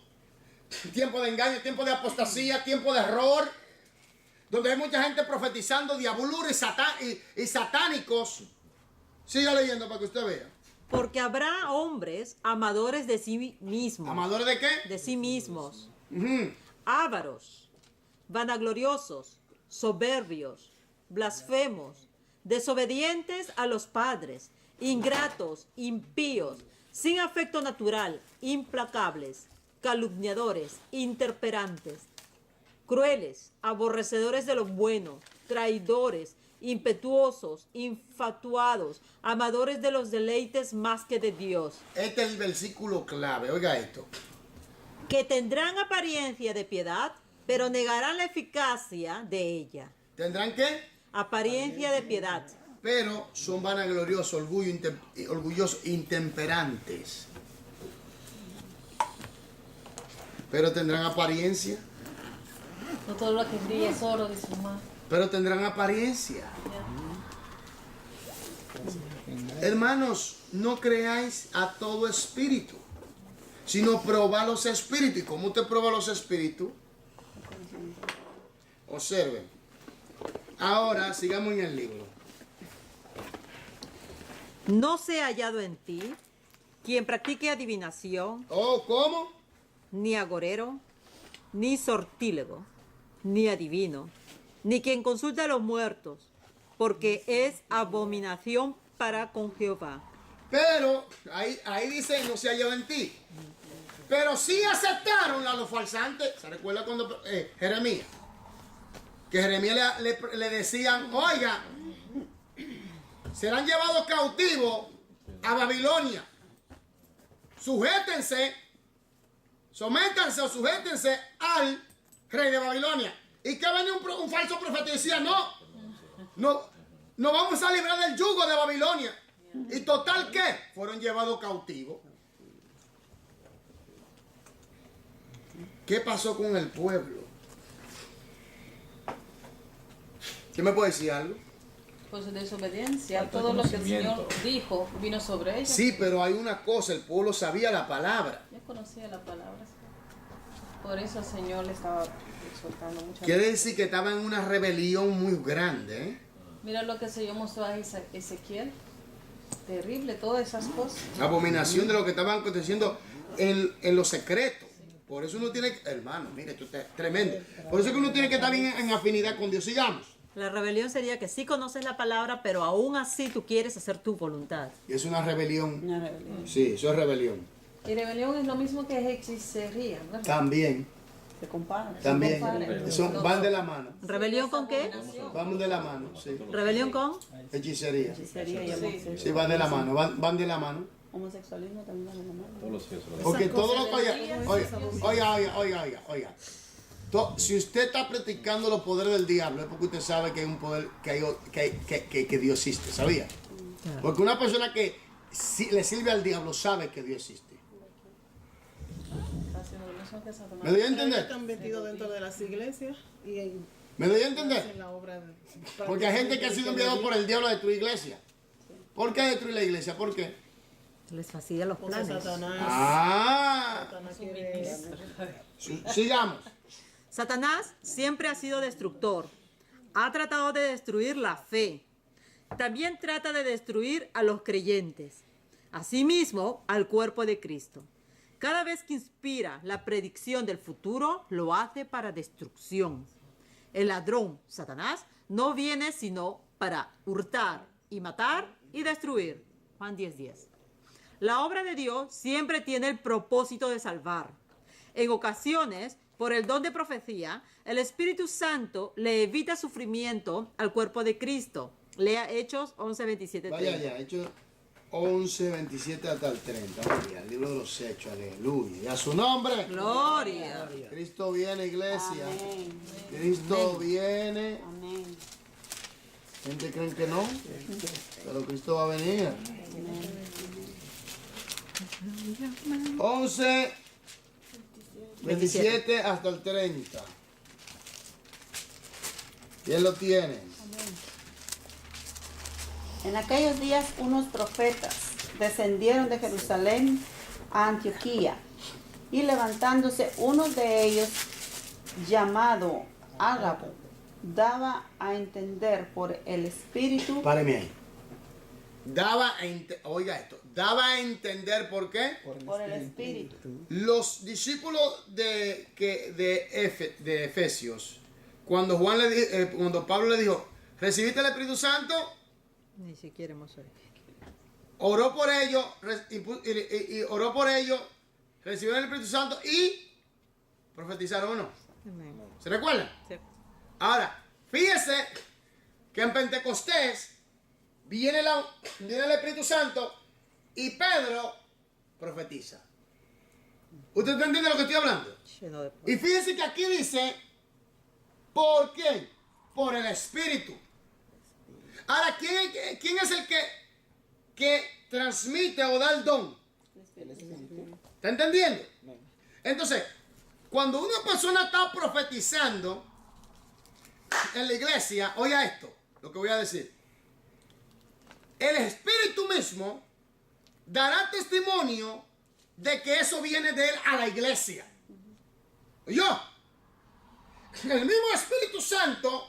tiempo de engaño, tiempo de apostasía, tiempo de error, donde hay mucha gente profetizando diabolos y satánicos. Siga leyendo para que usted vea. Porque habrá hombres amadores de sí mismos. ¿Amadores de qué? De sí mismos. Ujú. Ávaros, vanagloriosos, soberbios, blasfemos, desobedientes a los padres, ingratos, impíos, sin afecto natural, implacables, calumniadores, interperantes, crueles, aborrecedores de lo bueno, traidores, impetuosos, infatuados, amadores de los deleites más que de Dios, Este es el versículo clave. Oiga esto. que tendrán apariencia de piedad, pero negarán la eficacia de ella. ¿Tendrán qué? Apariencia de piedad, Pero son vanagloriosos, orgullosos, intemperantes. Pero tendrán apariencia. No todo lo que brilla es oro, dice mamá. pero tendrán apariencia. Hermanos, no creáis a todo espíritu, sino probad los espíritus. ¿Y cómo usted prueba los espíritus? Observen. Ahora sigamos en el libro. No sea hallado en ti quien practique adivinación, Oh, ¿cómo? ni agorero, ni sortílego, ni adivino, ni quien consulta a los muertos, porque es abominación para con Jehová. Pero, ahí dice, no se halló en ti. Pero sí aceptaron a los falsantes. ¿Se recuerda cuando Jeremías? Que Jeremías le decían, oiga, serán llevados cautivos a Babilonia. Sujétense, sométanse o sujétense al rey de Babilonia. Y que venía un falso profeta y decía, no vamos a librar del yugo de Babilonia. Y total, ¿qué? Fueron llevados cautivos. ¿Qué pasó con el pueblo? ¿Qué me puede decir algo? Por su desobediencia, Falta de todo lo que el Señor conocimiento. dijo vino sobre ellos. Sí, pero hay una cosa, el pueblo sabía la palabra. Yo conocía la palabra. Sí. Por eso el Señor le estaba exhortando mucho. Quiere decir que estaba en una rebelión muy grande, ¿eh? Mira lo que el Señor mostró a Ezequiel. Terrible, todas esas cosas. Abominación de lo que estaban aconteciendo en lo secreto. Por eso uno tiene que, hermano, mire, esto es tremendo. Por eso es que uno tiene que estar bien en afinidad con Dios. Sigamos. La rebelión sería que sí conoces la palabra, pero aún así tú quieres hacer tu voluntad. Es una rebelión. Una rebelión. Sí, eso es rebelión. Y rebelión es lo mismo que hechicería, ¿verdad? También, Se compara. también. comparen. Eso van de la mano. ¿Rebelión con qué? Vamos de la mano, sí. ¿Rebelión con? Hechicería. Sería y homosexualismo. Sí, van de la mano, van de la mano. Homosexualismo también va de la mano. Todos los hijos. Porque Esas todo lo cosas que oiga. Si usted está practicando los poderes del diablo es porque usted sabe que hay un poder que Dios existe, ¿sabía? Porque una persona que le sirve al diablo sabe que Dios existe. Está haciendo lo mismo que Satanás. ¿Me doy a Pero ellos entender? están metidos dentro de las iglesias y en ¿Me doy a entender? la obra de... Porque hay gente que ha sido enviado por el diablo a destruir iglesia. ¿Por qué destruir la iglesia? ¿Por qué? Les fastidia los Porque planes. Satanás quiere... Sigamos. Satanás siempre ha sido destructor. Ha tratado de destruir la fe. También trata de destruir a los creyentes. Asimismo, al cuerpo de Cristo. Cada vez que inspira la predicción del futuro, lo hace para destrucción. El ladrón, Satanás, no viene sino para hurtar y matar y destruir. Juan 10:10. La obra de Dios siempre tiene el propósito de salvar. En ocasiones, por el don de profecía, el Espíritu Santo le evita sufrimiento al cuerpo de Cristo. Lea Hechos 11:27. Vaya ya, Hechos 11, 27 hasta el 30. Vaya, el libro de los Hechos, aleluya. Y a su nombre. Gloria. Cristo viene, iglesia. Amén. Cristo viene. Amén. Gente creen que no, pero Cristo va a venir. 11, 27 hasta el 30. Y él lo tiene. En aquellos días unos profetas descendieron de Jerusalén a Antioquía y levantándose uno de ellos llamado Ágabo daba a entender por el Espíritu Páreme ahí. Oiga esto, daba a entender por qué. por el Espíritu. Los discípulos de Efesios, cuando Pablo le dijo, ¿recibiste el Espíritu Santo? Ni siquiera hemos oído. Oró por ellos, y oró por ellos, recibieron el Espíritu Santo y profetizaron o no. Amén. ¿Se recuerdan? Sí. Ahora, fíjese que en Pentecostés viene el Espíritu Santo y Pedro profetiza. ¿Usted entiende de lo que estoy hablando? Lleno de Y fíjense que aquí dice, ¿por quién? Por el Espíritu. Ahora, ¿quién es el que transmite o da el don? ¿Está entendiendo? Entonces, cuando una persona está profetizando, en la iglesia, oiga esto, lo que voy a decir. El Espíritu mismo dará testimonio de que eso viene de él a la iglesia. Yo, el mismo Espíritu Santo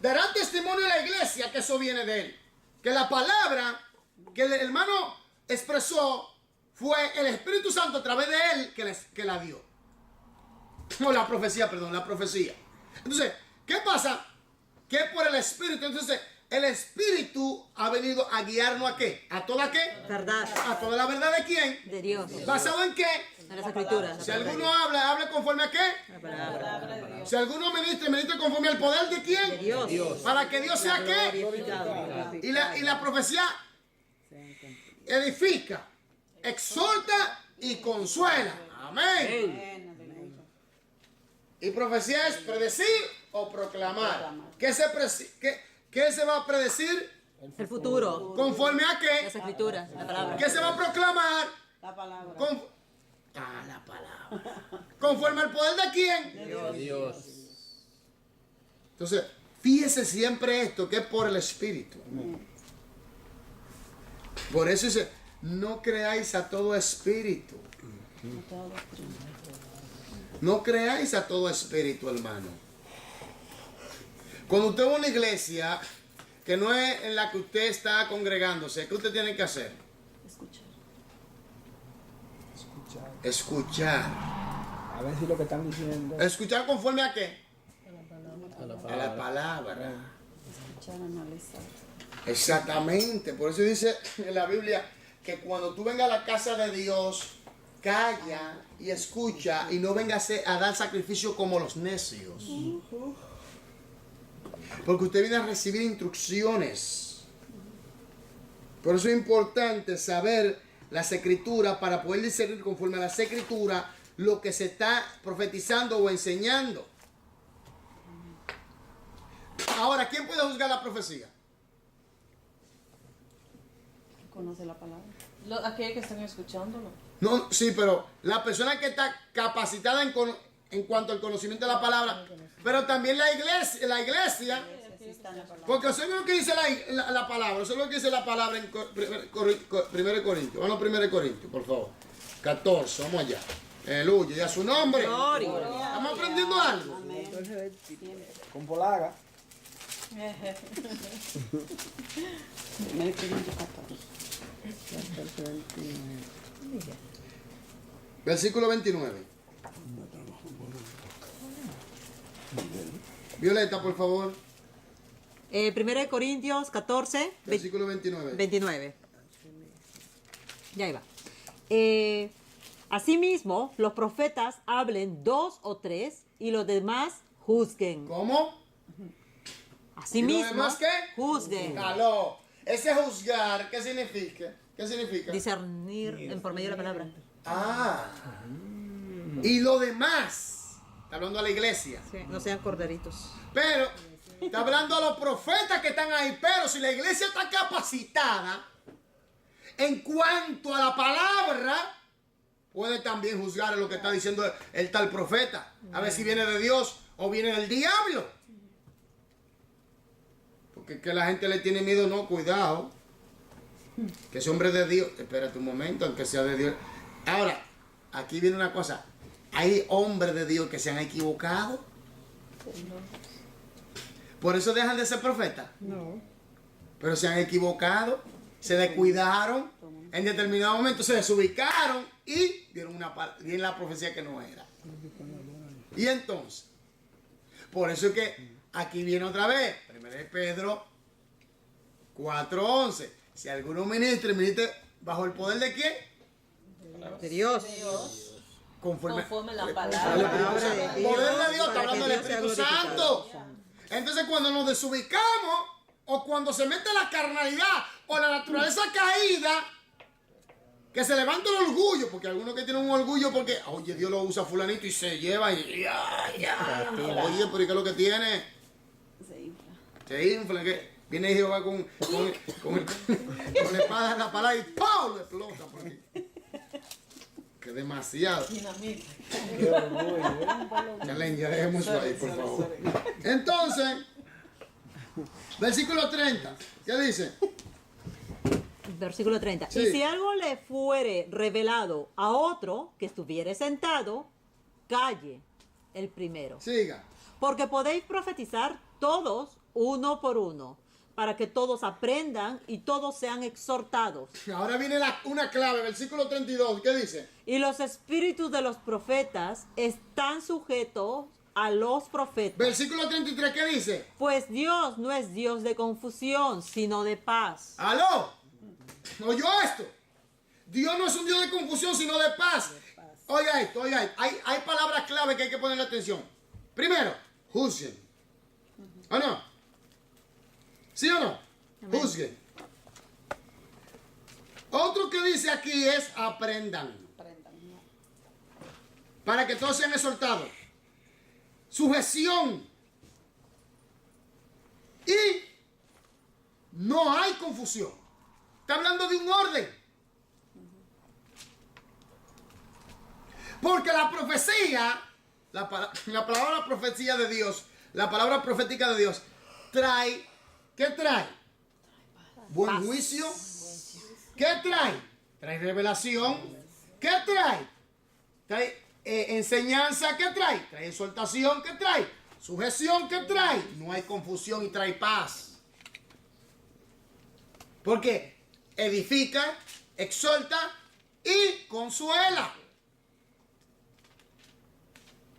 dará testimonio a la iglesia que eso viene de él. Que la palabra que el hermano expresó fue el Espíritu Santo a través de él que la dio. O la profecía, perdón, la profecía. Entonces, ¿qué pasa? Que por el Espíritu, entonces, el Espíritu ha venido a guiarnos a qué? ¿A toda qué? Verdad. ¿A toda la verdad de quién? De Dios. ¿Basado en qué? En las escrituras. Si alguno habla, hable conforme a qué. La palabra. Si alguno ministre, ministre conforme al poder de quién. De Dios. Para que Dios sea qué. Glorificado. Y la profecía edifica, exhorta y consuela. Amén. Y profecía es predecir o proclamar. ¿Qué se va a predecir? El futuro. ¿Conforme a qué? Las escrituras. La palabra. ¿Qué se va a proclamar? La palabra. La palabra. ¿Conforme al poder de quién? Dios. Entonces, fíjese siempre esto, que es por el Espíritu. Por eso dice, no creáis a todo espíritu. No creáis a todo espíritu, hermano. Cuando usted va a una iglesia que no es en la que usted está congregándose, ¿qué usted tiene que hacer? Escuchar. A ver si lo que están diciendo. ¿Escuchar conforme a qué? A la palabra. Escuchar, analizar. Exactamente. Por eso dice en la Biblia que cuando tú vengas a la casa de Dios, calla y escucha y no vengas a dar sacrificio como los necios. Porque usted viene a recibir instrucciones. Por eso es importante saber las escrituras para poder discernir conforme a las escrituras lo que se está profetizando o enseñando. Ahora, ¿quién puede juzgar la profecía? Conoce la palabra. Aquellos que están escuchándolo. No, sí, pero la persona que está capacitada en cuanto al conocimiento de la palabra, pero también la iglesia, porque eso es lo que dice la palabra, eso es lo que dice la palabra en 1 Corintios. Vamos a 1 Corintios, por favor. 14, vamos allá. Aleluya, y a su nombre. Estamos aprendiendo algo. Con Polaga. 1 Corintios 14. Versículo 29. Violeta, por favor. 1 Corintios 14, Versículo 29. 29. Ya iba. Asimismo, los profetas hablen 2 o 3 y los demás juzguen. ¿Cómo? Asimismo, ¿Y los demás qué? juzguen. Aló. Ese juzgar, ¿qué significa? ¿Qué significa? Discernir en por medio de la palabra. Ah. Y lo demás. Está hablando a la iglesia. Sí, no sean corderitos. Pero está hablando a los profetas que están ahí. Pero si la iglesia está capacitada en cuanto a la palabra, puede también juzgar lo que está diciendo el tal profeta. A ver si viene de Dios o viene del diablo. Porque es que la gente le tiene miedo. No, cuidado. Que ese hombre de Dios. Espérate un momento, aunque sea de Dios. Ahora, aquí viene una cosa. Hay hombres de Dios que se han equivocado. Por eso dejan de ser profetas. No. Pero se han equivocado, se descuidaron, en determinado momento se desubicaron y dieron la profecía que no era. Y entonces, por eso es que aquí viene otra vez, 1 Pedro 4:11. Si alguno ministre bajo el poder de quién? De Dios. Conforme a la El palabra. poder de Dios, está para que hablando del Dios sea Espíritu glorificado. Santo. Entonces cuando nos desubicamos o cuando se mete la carnalidad o la naturaleza caída, que se levanta el orgullo, porque algunos que tienen un orgullo porque, oye, Dios lo usa fulanito y se lleva y ya. Oye, pero ¿y qué es lo que tiene? Se infla, que viene Jehová con la espada en la palabra y ¡pau! Lo explota por aquí. Que demasiado. Ya dejemos eso ahí, por favor. Entonces, Versículo 30. ¿Qué dice? Versículo 30. Sí. Y si algo le fuere revelado a otro que estuviere sentado, calle el primero. Siga. Porque podéis profetizar todos uno por uno, para que todos aprendan y todos sean exhortados. Ahora viene una clave, versículo 32. ¿Qué dice? Y los espíritus de los profetas están sujetos a los profetas. Versículo 33. ¿Qué dice? Pues Dios no es Dios de confusión, sino de paz. ¡Aló! ¿Oyó esto? Dios no es un Dios de confusión, sino de paz. Oiga esto, oiga esto. Hay palabras clave que hay que ponerle atención. Primero, juzguen. ¿O no? ¿Sí o no? Amén. Juzguen. Otro que dice aquí es aprendan. Para que todos sean exhortados. Sujeción. Y no hay confusión. Está hablando de un orden. Porque la profecía, la palabra profecía de Dios, la palabra profética de Dios, trae, ¿qué trae? Buen juicio. ¿Qué trae? Trae revelación. ¿Qué trae? Trae enseñanza. ¿Qué trae? Trae exhortación. ¿Qué trae? Sujeción. ¿Qué trae? No hay confusión y trae paz. Porque edifica, exhorta y consuela.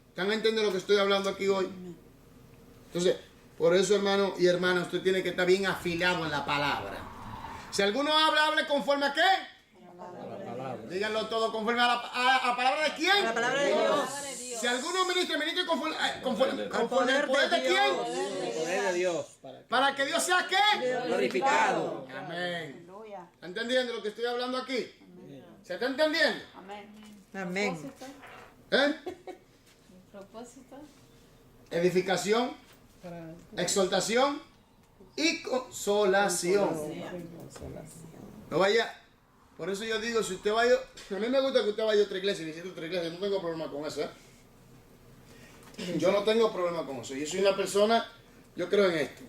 ¿Están entendiendo lo que estoy hablando aquí hoy? Entonces, por eso, hermano y hermana, usted tiene que estar bien afilado en la palabra. Si alguno habla, hable conforme a qué. Díganlo todo conforme a la palabra de quién. A la palabra de Dios. Si alguno ministra, ministre conforme al poder poder de de quién. El poder de Dios. Para que Dios sea qué. Glorificado. Amén. Aleluya. ¿Está entendiendo lo que estoy hablando aquí? ¿Se está entendiendo? Amén. Amén. ¿Eh? Propósito. Edificación, exhortación y consolación. No vaya. Por eso yo digo, si usted vaya, a mí me gusta que usted vaya a otra iglesia y visite otra iglesia, no tengo problema con eso, ¿eh? Yo no tengo problema con eso. Yo soy una persona, yo creo en esto.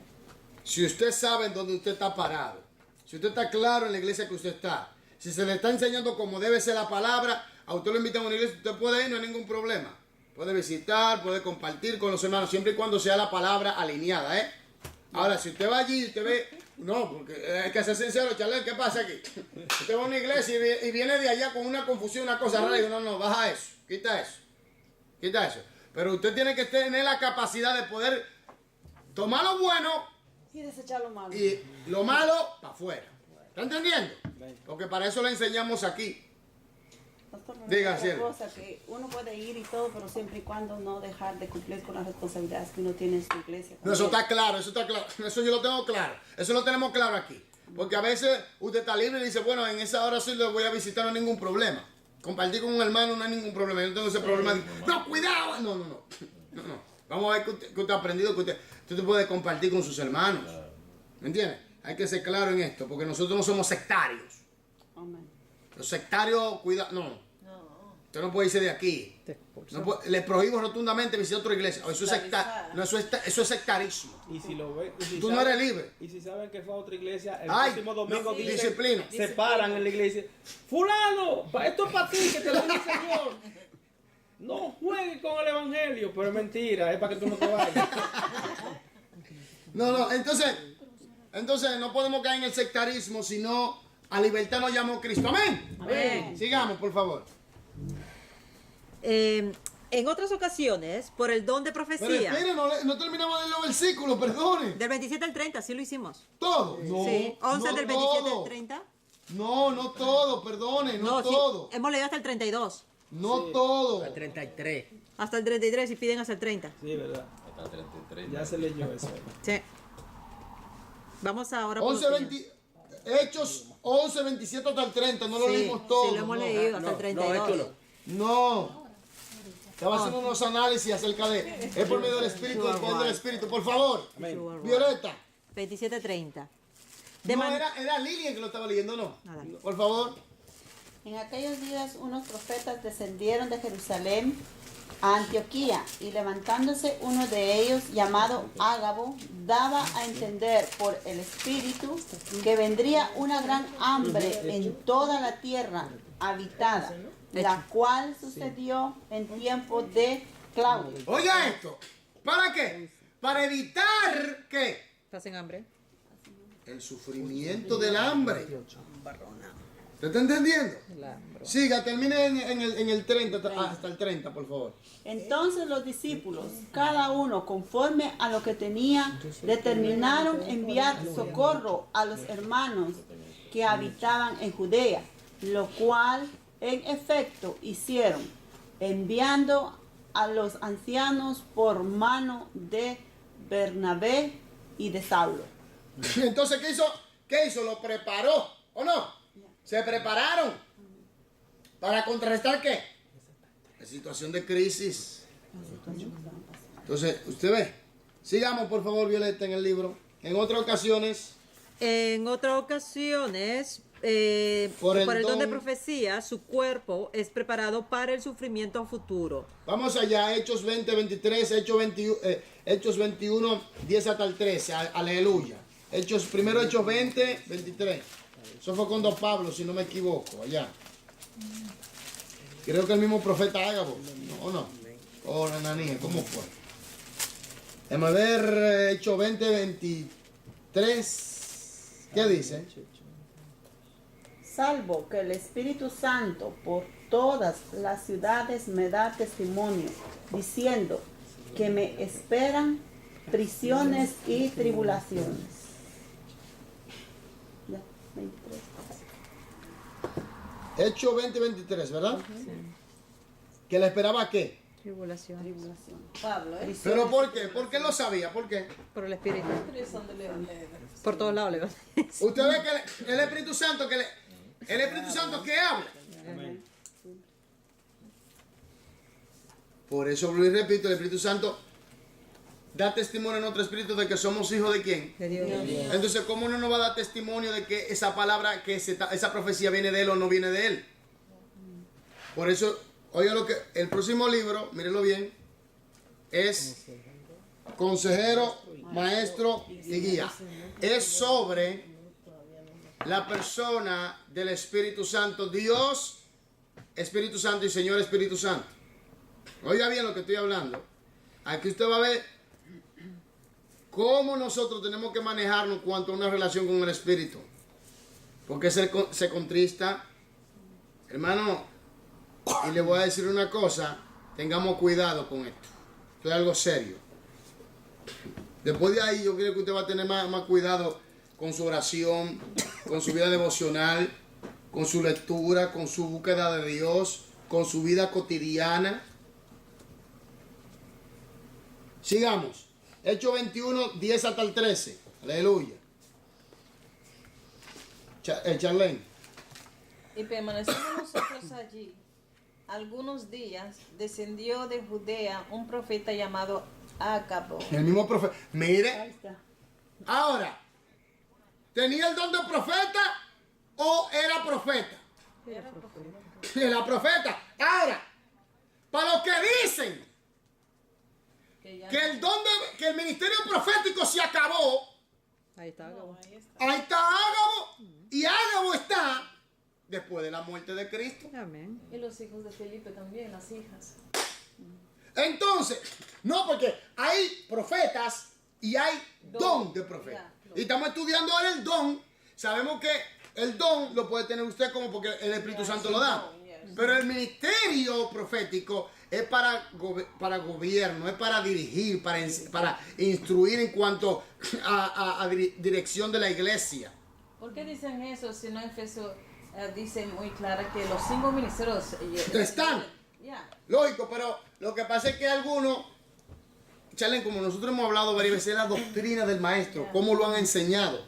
Si usted sabe en dónde usted está parado, si usted está claro en la iglesia que usted está, si se le está enseñando cómo debe ser la palabra, a usted lo invitan a una iglesia, usted puede ir, no hay ningún problema. Puede visitar, puede compartir con los hermanos, siempre y cuando sea la palabra alineada, ¿eh? Ahora, si usted va allí y usted ve, no, porque hay que ser sincero, Charlene, ¿qué pasa aquí? Usted va a una iglesia y viene de allá con una confusión, una cosa rara, y digo, no, baja eso, quita eso. Pero usted tiene que tener la capacidad de poder tomar lo bueno Y desechar lo malo. y lo malo para afuera. ¿Está entendiendo? Porque para eso le enseñamos aquí. Pastor, Diga, otra cielo. cosa, que uno puede ir y todo, pero siempre y cuando no dejar de cumplir con las responsabilidades que uno tiene en su iglesia. No, eso está claro, eso está claro. Eso yo lo tengo claro. Eso lo tenemos claro aquí. Porque a veces usted está libre y dice, bueno, en esa hora sí lo voy a visitar, no hay ningún problema. Compartir con un hermano no hay ningún problema. Yo no tengo ese problema. No, cuidado. No. Vamos a ver que usted ha aprendido, que usted puede compartir con sus hermanos. ¿Me entiende? Hay que ser claro en esto, porque nosotros no somos sectarios. Amén. Los sectarios, cuidado, no. Usted no puede irse de aquí. No puede- le prohíbo rotundamente visitar otra iglesia. Eso es, no, eso es sectarismo. Y si lo ven, y si Tú no saben- eres libre. Y si saben que fue a otra iglesia, el Ay, próximo domingo no, dicen, disciplina. se paran en la iglesia. Fulano, esto es para ti, que te lo dice el Señor. No juegues con el evangelio, pero es mentira, es para que tú no te vayas. No, entonces no podemos caer en el sectarismo, sino a libertad nos llamó Cristo. Amén. Amén. Sigamos, por favor. En otras ocasiones, por el don de Pero profecía, espere, no terminamos de los versículos, perdone. del 27 al 30, sí lo hicimos. Todo. No, Sí, 11 no del 27 todo. al 30. No todo, perdone, no sí, todo. hemos leído hasta el 32. No todo. 33. Hasta el 33 y piden hasta el 30. Sí, verdad. Hasta el 33. Ya se leyó eso. Sí. Vamos ahora por 11, los siguientes. Hechos 11, 27 hasta el 30. No lo Sí, leímos todo. sí, lo hemos no. leído hasta el 32. No. Estaba haciendo unos análisis acerca de. Es por medio del Espíritu, del poder del Espíritu. Por favor. Violeta. 27-30. No, era Lilian que lo estaba leyendo, ¿no? Nada. Por favor. En aquellos días unos profetas descendieron de Jerusalén a Antioquía, y levantándose uno de ellos, llamado Ágabo, daba a entender por el Espíritu que vendría una gran hambre en toda la tierra habitada, la cual sucedió en tiempo de Claudio. Oiga esto. ¿Para qué? Para evitar ¿qué? ¿Estás en hambre? El sufrimiento del hambre. ¿Te está entendiendo? Siga, termine en el 30, hasta el 30, por favor. Entonces los discípulos, cada uno conforme a lo que tenía, determinaron enviar socorro a los hermanos que habitaban en Judea, lo cual en efecto hicieron, enviando a los ancianos por mano de Bernabé y de Saulo. Entonces, ¿qué hizo? ¿Qué hizo? ¿Lo preparó o no? Se prepararon para contrarrestar ¿qué? La situación de crisis. Entonces, usted ve. Sigamos, por favor, Violeta, en el libro. En otras ocasiones, En otras ocasiones, Por el por el don de don- profecía, su cuerpo es preparado para el sufrimiento futuro. vamos allá, Hechos 20, 23, Hechos 21, 10 hasta el 13. Aleluya. Primero Hechos 20, 23. Eso fue cuando Pablo, si no me equivoco, allá. Creo que el mismo profeta Ágabo, ¿no? ¿O no? O Ananías, ¿cómo fue? Déjame ver, Hechos 20, 23. ¿Qué dice? Salvo que el Espíritu Santo por todas las ciudades me da testimonio, diciendo que me esperan prisiones y tribulaciones. Ya, 23. Hechos 20, 23, ¿verdad? ¿Que le esperaba qué? Tribulación. Pablo, ¿eh? ¿Pero por qué? ¿Por qué lo sabía? ¿Por qué? Por el Espíritu. Tres son de León. Por todos lados le va. Usted ve que el Espíritu Santo el Espíritu Santo que habla. Por eso, Luis, repito, el Espíritu Santo da testimonio en otro espíritu de que somos hijos de quién. De Dios. Entonces, ¿cómo uno no va a dar testimonio de que esa palabra, esa profecía viene de él o no viene de él? Por eso, oiga lo que el próximo libro, mírenlo bien, es consejero, maestro y guía. Es sobre la persona del Espíritu Santo, Dios, Espíritu Santo y Señor Espíritu Santo. Oiga bien lo que estoy hablando. Aquí usted va a ver cómo nosotros tenemos que manejarnos cuanto a una relación con el Espíritu. Porque se contrista. Hermano, y le voy a decir una cosa, tengamos cuidado con esto. Esto es algo serio. Después de ahí yo creo que usted va a tener más cuidado con su oración, con su vida devocional, con su lectura, con su búsqueda de Dios, con su vida cotidiana. Sigamos. Hechos 21, 10 hasta el 13. Aleluya. Charlene. Y permaneciendo nosotros allí algunos días, descendió de Judea un profeta llamado Ágabo. El mismo profeta. Ahí Mire. está. Ahora. ¿Tenía el don de profeta o era profeta? Era profeta. Ahora. Para los que dicen que el ministerio profético se acabó, Ahí está. ahí está Ágabo, y Ágabo está después de la muerte de Cristo. Amén. Y los hijos de Felipe también, las hijas. Entonces, no, porque hay profetas y hay don de profeta. Y estamos estudiando ahora el don. Sabemos que el don lo puede tener usted como porque el Espíritu Santo lo da. Pero el ministerio profético es para gobierno, es para dirigir, para instruir en cuanto a dirección de la iglesia. ¿Por qué dicen eso si no Efeso dice muy clara que los 5 ministerios Están. Ya. Lógico, pero lo que pasa es que algunos, Charlen, como nosotros hemos hablado varias veces, es la doctrina del maestro, cómo lo han enseñado,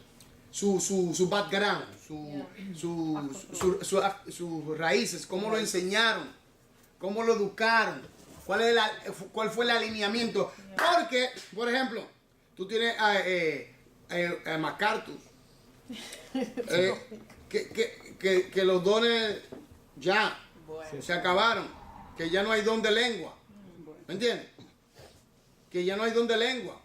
su background, sus raíces, cómo lo enseñaron, cómo lo educaron, cuál fue el alineamiento. Porque, por ejemplo, tú tienes a MacArthur, que los dones Ya. Se acabaron. Que ya no hay don de lengua. ¿Me entiendes? Que ya no hay don de lengua.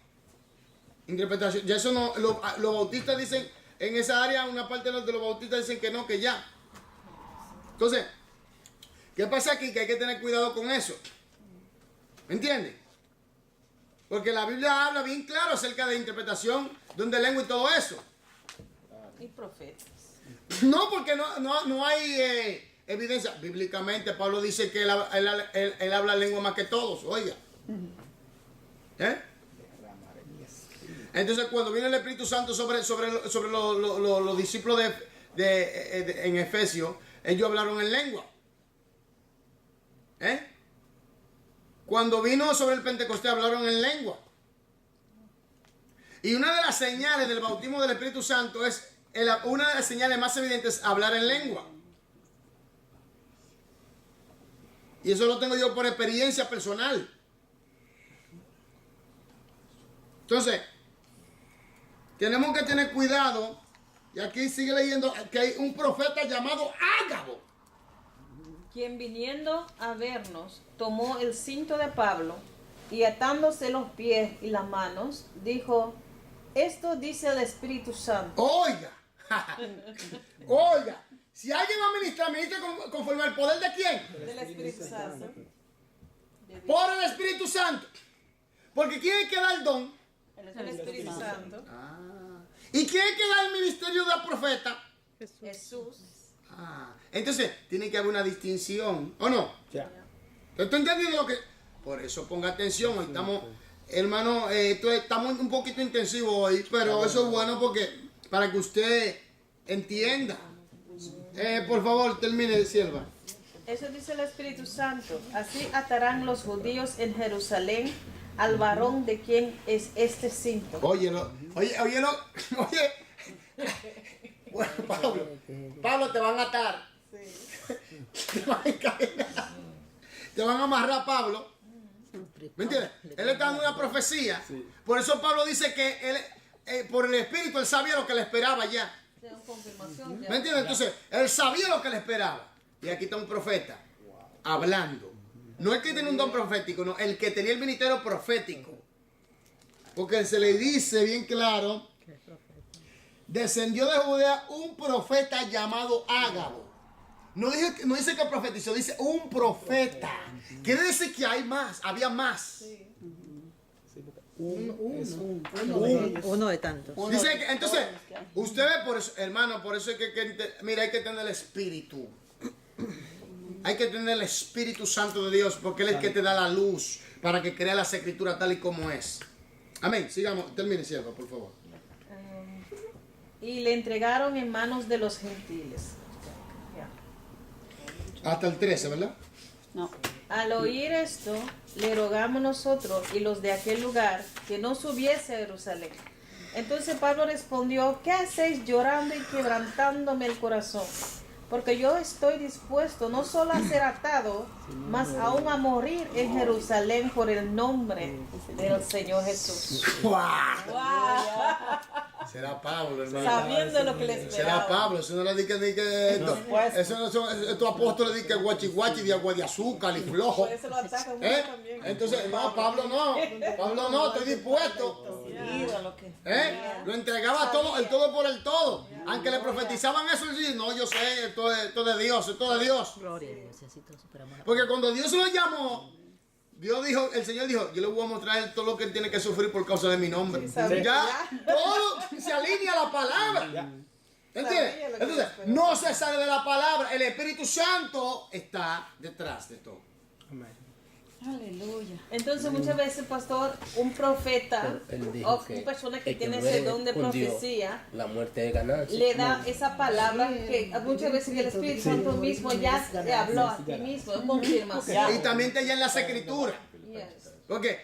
Interpretación. Ya eso no. Los bautistas dicen, en esa área, una parte de los bautistas dicen que no, que ya. Entonces, ¿qué pasa aquí? Que hay que tener cuidado con eso. ¿Me entiendes? Porque la Biblia habla bien claro acerca de interpretación, don de lengua y todo eso. Y profetas. No, porque no hay evidencia. Bíblicamente, Pablo dice que él habla lengua más que todos. Oiga. ¿Eh? Entonces, cuando viene el Espíritu Santo sobre los discípulos en Efesios, ellos hablaron en lengua. ¿Eh? Cuando vino sobre el Pentecostés, hablaron en lengua. Y una de las señales del bautismo del Espíritu Santo es, una de las señales más evidentes, hablar en lengua. Y eso lo tengo yo por experiencia personal. Entonces, tenemos que tener cuidado. Y aquí sigue leyendo que hay un profeta llamado Ágabo. Quien viniendo a vernos, tomó el cinto de Pablo y atándose los pies y las manos, dijo, esto dice el Espíritu Santo. Oiga, oiga, si alguien va a ministrar, ministra conforme al poder de quién? Del Espíritu Santo. Por el Espíritu Santo. Porque ¿quién es que da el don? El Espíritu Santo. ¿Y quién es que da el ministerio del profeta? Jesús. Entonces, tiene que haber una distinción, ¿o no? Ya. ¿Estás entendiendo lo que...? Por eso ponga atención, hoy estamos, hermano, estamos un poquito intensivos hoy, pero eso es bueno porque, para que usted entienda. Por favor, termine, sierva. Eso dice el Espíritu Santo. Así atarán los judíos en Jerusalén al varón de quien es este cinto. Óyelo. Bueno, Pablo, te van a atar. Te van a encadenar. Te van a amarrar a Pablo. ¿Me entiendes? Él está dando una profecía. Por eso Pablo dice que él, por el Espíritu, él sabía lo que le esperaba ya. ¿Me entiendes? Entonces, él sabía lo que le esperaba. Y aquí está un profeta hablando. No el que tiene un don profético, no, el que tenía el ministerio profético. Porque se le dice bien claro, descendió de Judea un profeta llamado Ágabo. No dice que profetizó, dice un profeta. Quiere decir que hay más, había más. Uno de tantos. Dice que, entonces, usted ve por eso, hermano, por eso es mira, hay que tener el Espíritu. Hay que tener el Espíritu Santo de Dios, porque Él es el que te da la luz para que crea las escrituras tal y como es. Amén. Sigamos, termine, sierva, por favor. Y le entregaron en manos de los gentiles. Hasta el 13, ¿verdad? No. Al oír esto, le rogamos nosotros y los de aquel lugar que no subiese a Jerusalén. Entonces Pablo respondió, ¿qué hacéis llorando y quebrantándome el corazón? Porque yo estoy dispuesto no solo a ser atado, mas aún a morir en Jerusalén por el nombre del Señor Jesús. Será Pablo, hermano. Sabiendo lo que le esperaba. Será Pablo, eso no le dice eso no son estos apóstoles dicen que guachi guachi, de agua de azúcar y flojo. Por eso lo atacan mucho también. Entonces, no, Pablo no, estoy dispuesto. Lo entregaba todo, el todo por el todo. Aunque le profetizaban eso, él dice, no, yo sé, esto es de Dios, esto es de Dios. Gloria a Dios, así todos superamos la Porque cuando Dios lo llamó, el Señor dijo, yo le voy a mostrar todo lo que él tiene que sufrir por causa de mi nombre. Ya, todo se alinea a la palabra. ¿Entiendes? Entonces, no se sale de la palabra. El Espíritu Santo está detrás de todo. Amén. Aleluya. Entonces muchas veces, pastor, un profeta Él dijo o que una persona que el tiene muere ese don de con Dios, profecía la muerte de ganancia. le da esa palabra que muchas veces el Espíritu Santo mismo ya te habló a ti mismo, es confirmación. Y también te en las escrituras. Yes. Porque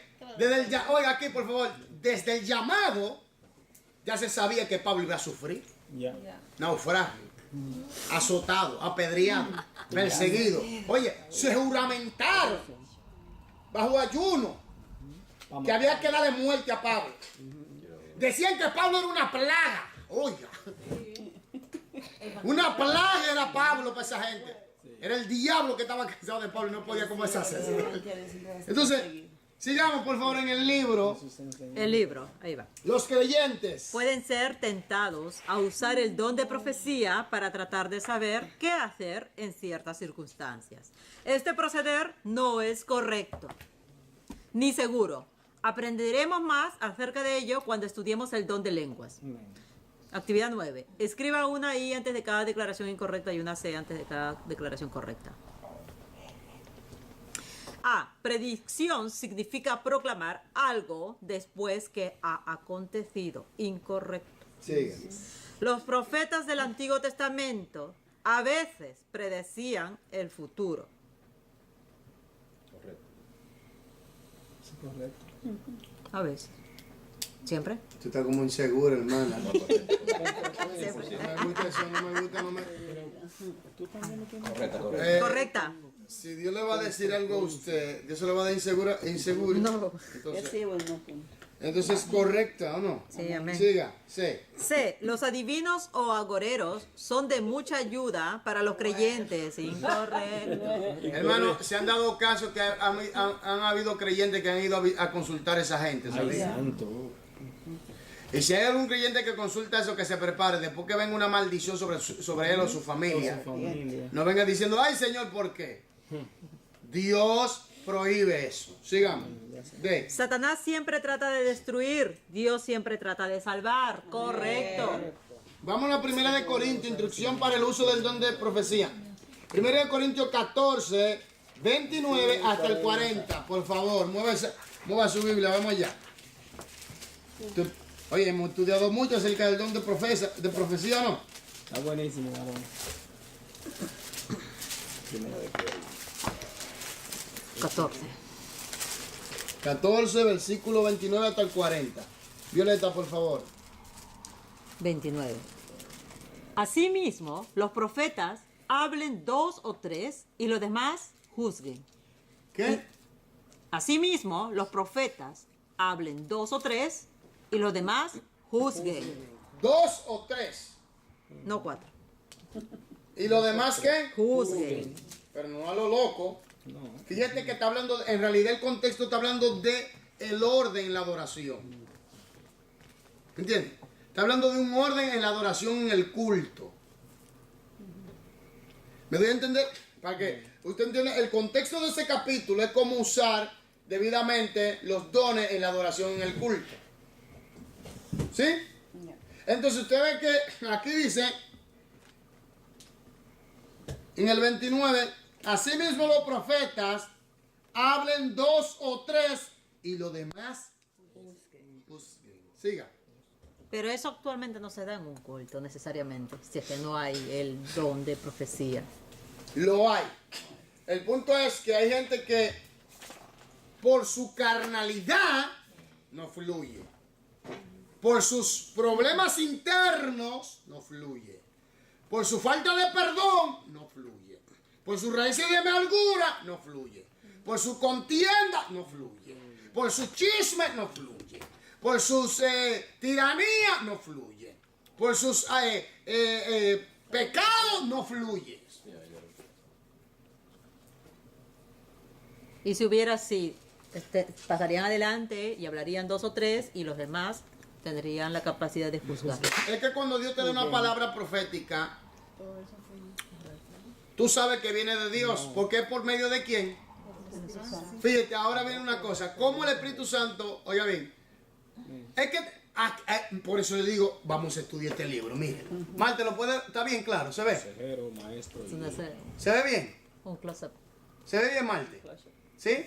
oiga aquí, por favor, desde el llamado ya se sabía que Pablo iba a sufrir. Ya. Ya. Naufragio, azotado, apedreado, perseguido. Oye, se juramentaron bajo ayuno que había que darle muerte a Pablo. Decían que Pablo era una plaga. Oiga, una plaga era Pablo para esa gente. Era el diablo que estaba cansado de Pablo y no podía como deshacerse. Entonces, sigamos por favor en el libro. El libro, ahí va. Los creyentes. Pueden ser tentados a usar el don de profecía para tratar de saber qué hacer en ciertas circunstancias. Este proceder no es correcto ni seguro. Aprenderemos más acerca de ello cuando estudiemos el don de lenguas. Actividad 9. Escriba una I antes de cada declaración incorrecta y una C antes de cada declaración correcta. A. Predicción significa proclamar algo después que ha acontecido. Incorrecto. Sigue. Los profetas del Antiguo Testamento a veces predecían el futuro. Correcto. A veces. ¿Siempre? Tú estás como inseguro, hermana. No, correcto. No me gusta eso, no me gusta, no me... Correcta, correcta. Correcta. Si Dios le va a decir algo a usted, Dios se lo va a dar inseguro. No. Entonces, ¿correcta o no? Sí, amén. Siga, sí. C. Los adivinos o agoreros son de mucha ayuda para los creyentes. Incorrecto. Hermano, se han dado casos que han habido creyentes que han ido a consultar a esa gente, Ay, ¿sabes? santo. Y si hay algún creyente que consulta eso, que se prepare, después que venga una maldición sobre él o su familia, Familia. no venga diciendo, ay Señor, ¿por qué? Dios prohíbe eso. Sigamos. D. Satanás siempre trata de destruir. Dios siempre trata de salvar. Correcto. Vamos a la primera de Corintios, instrucción para el uso del don de profecía. Primera de Corintios 14, 29 hasta el 40. Por favor, mueva su Biblia, vamos allá. Oye, hemos estudiado mucho acerca del don de profecía, ¿no? Está buenísimo, varón. Primero de que 14. 14, versículo 29 hasta el 40. Violeta, por favor. 29. Asimismo, los profetas hablen 2 o 3 y los demás juzguen. ¿Qué? Asimismo, los profetas hablen 2 o 3 y los demás juzguen. 2 o 3. No 4. ¿Y lo demás qué? Juzguen. Pero no a lo loco. Fíjate que está hablando, en realidad el contexto está hablando de el orden en la adoración. ¿Entiendes? Está hablando de un orden en la adoración, en el culto. ¿Me doy a entender? Para que usted entienda, el contexto de ese capítulo es cómo usar debidamente los dones en la adoración, en el culto. ¿Sí? Entonces usted ve que aquí dice, en el 29, asimismo los profetas hablen 2 o 3 y lo demás juzguen. Siga. Pero eso actualmente no se da en un culto necesariamente, si es que no hay el don de profecía. Lo hay. El punto es que hay gente que por su carnalidad no fluye. Por sus problemas internos no fluye. Por su falta de perdón no fluye. Por su raíces de amargura no fluye. Por su contienda no fluye. Por su chisme no fluye. Por sus tiranías no fluye. Por sus pecados no fluye. Y si hubiera así, pasarían adelante y hablarían 2 o 3 y los demás tendrían la capacidad de juzgar. Es que cuando Dios te da una palabra profética, tú sabes que viene de Dios. ¿Porque es por medio de quién? Fíjate, ahora viene una cosa. ¿Cómo el Espíritu Santo, oiga bien, es que, por eso le digo, vamos a estudiar este libro, miren. Marte, ¿lo puede? ¿Está bien claro? ¿Se ve? consejero, maestro. Es una- ¿Se ve bien? un close-up. ¿Se ve bien, Marte? ¿Sí?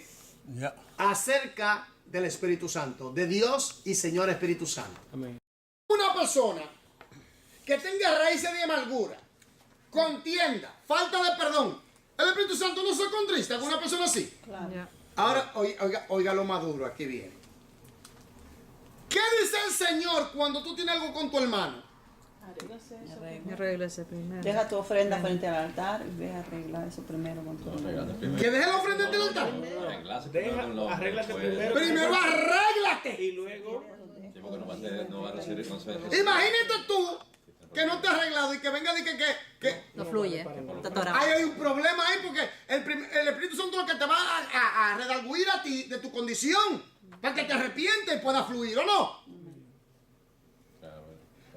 Acerca del Espíritu Santo, de Dios y Señor Espíritu Santo. Amén. Una persona que tenga raíces de amargura, contienda, falta de perdón, el Espíritu Santo no se contrista con una persona así. Ya. Ahora, oiga lo maduro, aquí viene. ¿Qué dice el Señor cuando tú tienes algo con tu hermano? Arréglese primero. Deja tu ofrenda frente al altar y ve a arreglar eso primero con tu hermano. Arreglate primero. Que deje la ofrenda ante el altar. Arreglarse primero con los- Arréglate después- primero. Primero arréglate. Y luego, Sí, porque no va a recibir consejo. Imagínate tú que no te ha arreglado y que venga y que No fluye. Está atorado. ahí hay un problema ahí porque el Espíritu Santo es lo que te va a redarguir a ti de tu condición para que te arrepientes y pueda fluir, ¿o no?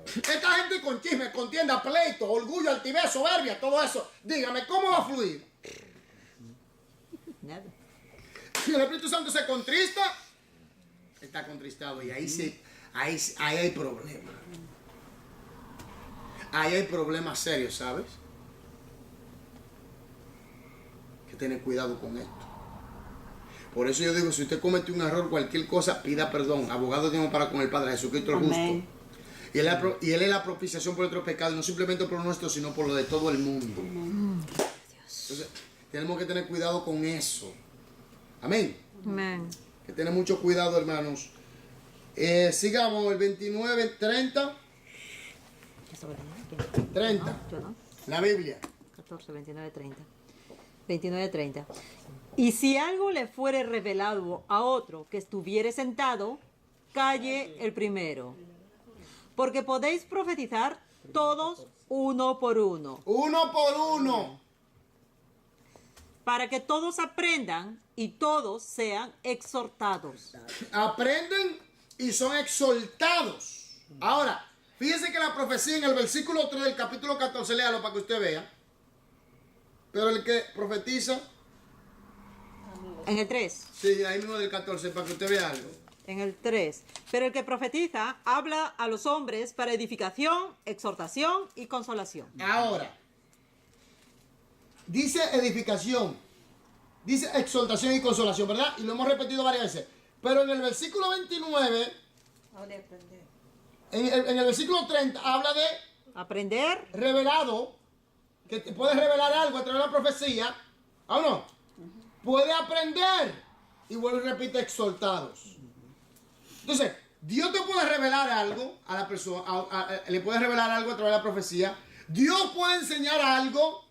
Esta gente con chisme, contienda, pleito, orgullo, altivez, soberbia, todo eso, dígame, ¿cómo va a fluir? Nada. Si el Espíritu Santo se contrista, está contristado y ahí hay problemas. Ahí hay problemas serios, ¿sabes? Hay que tener cuidado con esto. Por eso yo digo, si usted comete un error, cualquier cosa, pida perdón. Abogado tenemos para con el Padre Jesucristo el justo. Amén. Y él es la propiciación por nuestros pecados, no simplemente por nuestros, sino por lo de todo el mundo. Entonces, tenemos que tener cuidado con eso. Amén. Amén. Que tener mucho cuidado, hermanos. Sigamos, el 29, 30. 30. Yo no. La Biblia. 14, 29, 30. 29, 30. Y si algo le fuere revelado a otro que estuviere sentado, calle el primero. Porque podéis profetizar todos uno por uno, Uno por uno. para que todos aprendan y todos sean exhortados. Aprenden y son exhortados. Ahora, fíjense que la profecía en el versículo 3 del capítulo 14, léalo para que usted vea. Pero el que profetiza, En el 3. sí, ahí mismo del 14, para que usted vea algo. En el 3. Pero el que profetiza habla a los hombres para edificación, exhortación y consolación. Ahora, dice edificación, dice exhortación y consolación, ¿verdad? Y lo hemos repetido varias veces. Pero en el versículo 29, en el versículo 30, habla de Aprender, revelado, que te puede revelar algo a través de la profecía, ¿o no? Puede aprender, y vuelve y repite, exhortados. Entonces, Dios te puede revelar algo a la persona, le puede revelar algo a través de la profecía. Dios puede enseñar algo,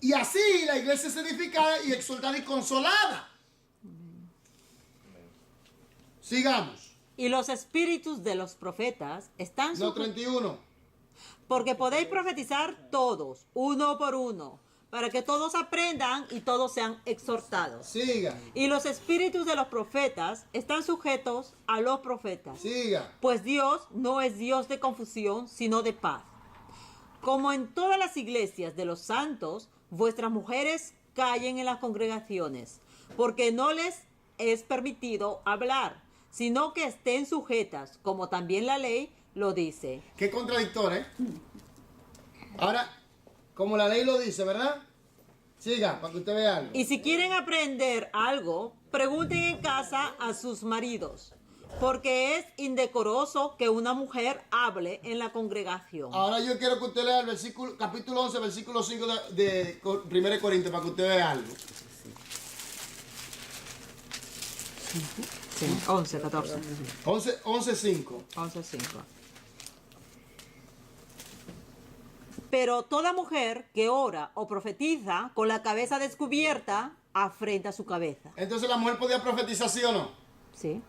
y así la iglesia es edificada y exhortada y consolada. Sigamos. y los espíritus de los profetas están No, 31. porque podéis profetizar todos, uno por uno, para que todos aprendan y todos sean exhortados. Siga, Y los espíritus de los profetas están sujetos a los profetas. siga. Pues Dios no es Dios de confusión, sino de paz. Como en todas las iglesias de los santos, vuestras mujeres callen en las congregaciones, porque no les es permitido hablar, sino que estén sujetas, como también la ley lo dice. Qué contradictor, ¿eh? Ahora, como la ley lo dice, ¿verdad? Siga, para que usted vea algo. Y si quieren aprender algo, pregunten en casa a sus maridos, porque es indecoroso que una mujer hable en la congregación. Ahora yo quiero que usted lea el versículo, capítulo 11, versículo 5 de 1 Corintios, para que usted vea algo. Sí, 11, 14. 11, 5. 11, 5. Pero toda mujer que ora o profetiza con la cabeza descubierta afrenta su cabeza. Entonces la mujer podía profetizar, ¿sí o no? ¿Sí?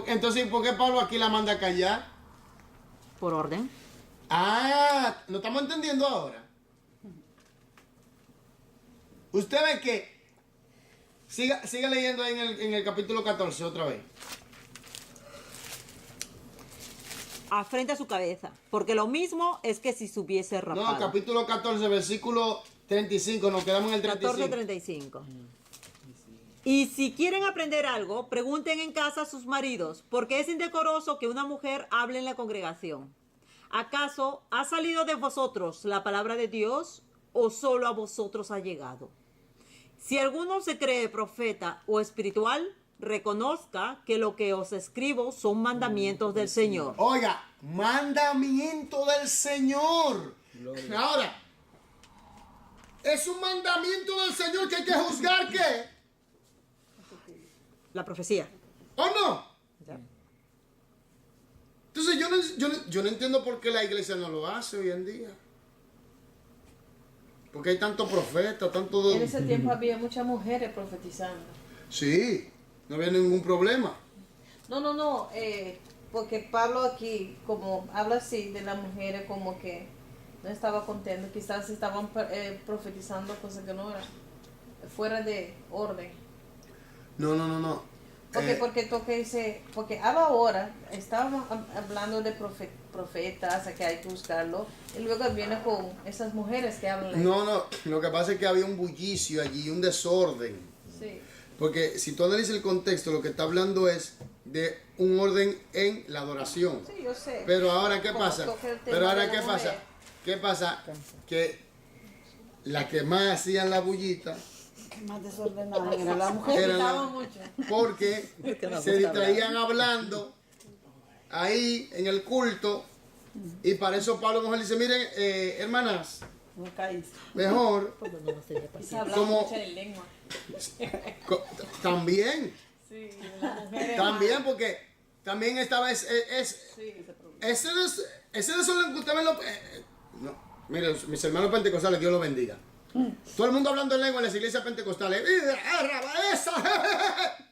Entonces, ¿por qué Pablo aquí la manda a callar? Por orden. Ah, ¿lo estamos entendiendo ahora? Usted ve que siga leyendo ahí en el capítulo 14 otra vez. Afrenta su cabeza. Porque lo mismo es que si se hubiese rapado. No, capítulo 14, versículo 35, nos quedamos en el 35. 14:35. Y si quieren aprender algo, pregunten en casa a sus maridos, porque es indecoroso que una mujer hable en la congregación. ¿Acaso ha salido de vosotros la palabra de Dios o solo a vosotros ha llegado? Si alguno se cree profeta o espiritual, reconozca que lo que os escribo son mandamientos del Señor. Oiga, mandamiento del Señor. Ahora, es un mandamiento del Señor que hay que juzgar, ¿qué? La profecía. ¿O no? Entonces yo no entiendo por qué la iglesia no lo hace hoy en día. Porque hay tanto profeta, tanto... En ese tiempo había muchas mujeres profetizando. Sí, no había ningún problema. No. porque Pablo aquí, como habla así de las mujeres, como que no estaba contento, quizás estaban profetizando cosas que no eran, fuera de orden. No. Porque ahora estábamos hablando de profetas, que hay que buscarlo, y luego viene con esas mujeres que hablan. No, lo que pasa es que había un bullicio allí, un desorden. Sí. Porque si tú analizas el contexto, lo que está hablando es de un orden en la adoración. Sí, yo sé. Pero ahora, ¿qué Como pasa? toca el tema Pero ahora, de la ¿qué mujer. pasa? ¿Qué pasa? Que la que más hacían la bullita Más desordenada era la mujer. era Gritaba la, mucho. porque se distraían hablando ahí en el culto. Y para eso Pablo mejor dice, miren, hermanas, No caíste. mejor Y se hablaba como- mucho en lengua. también, Sí, las mujeres. también porque también esta vez Sí. ese desorden que usted ve no, mire, mis hermanos pentecostales, Dios los bendiga. Todo el mundo hablando en lengua en las iglesias pentecostales.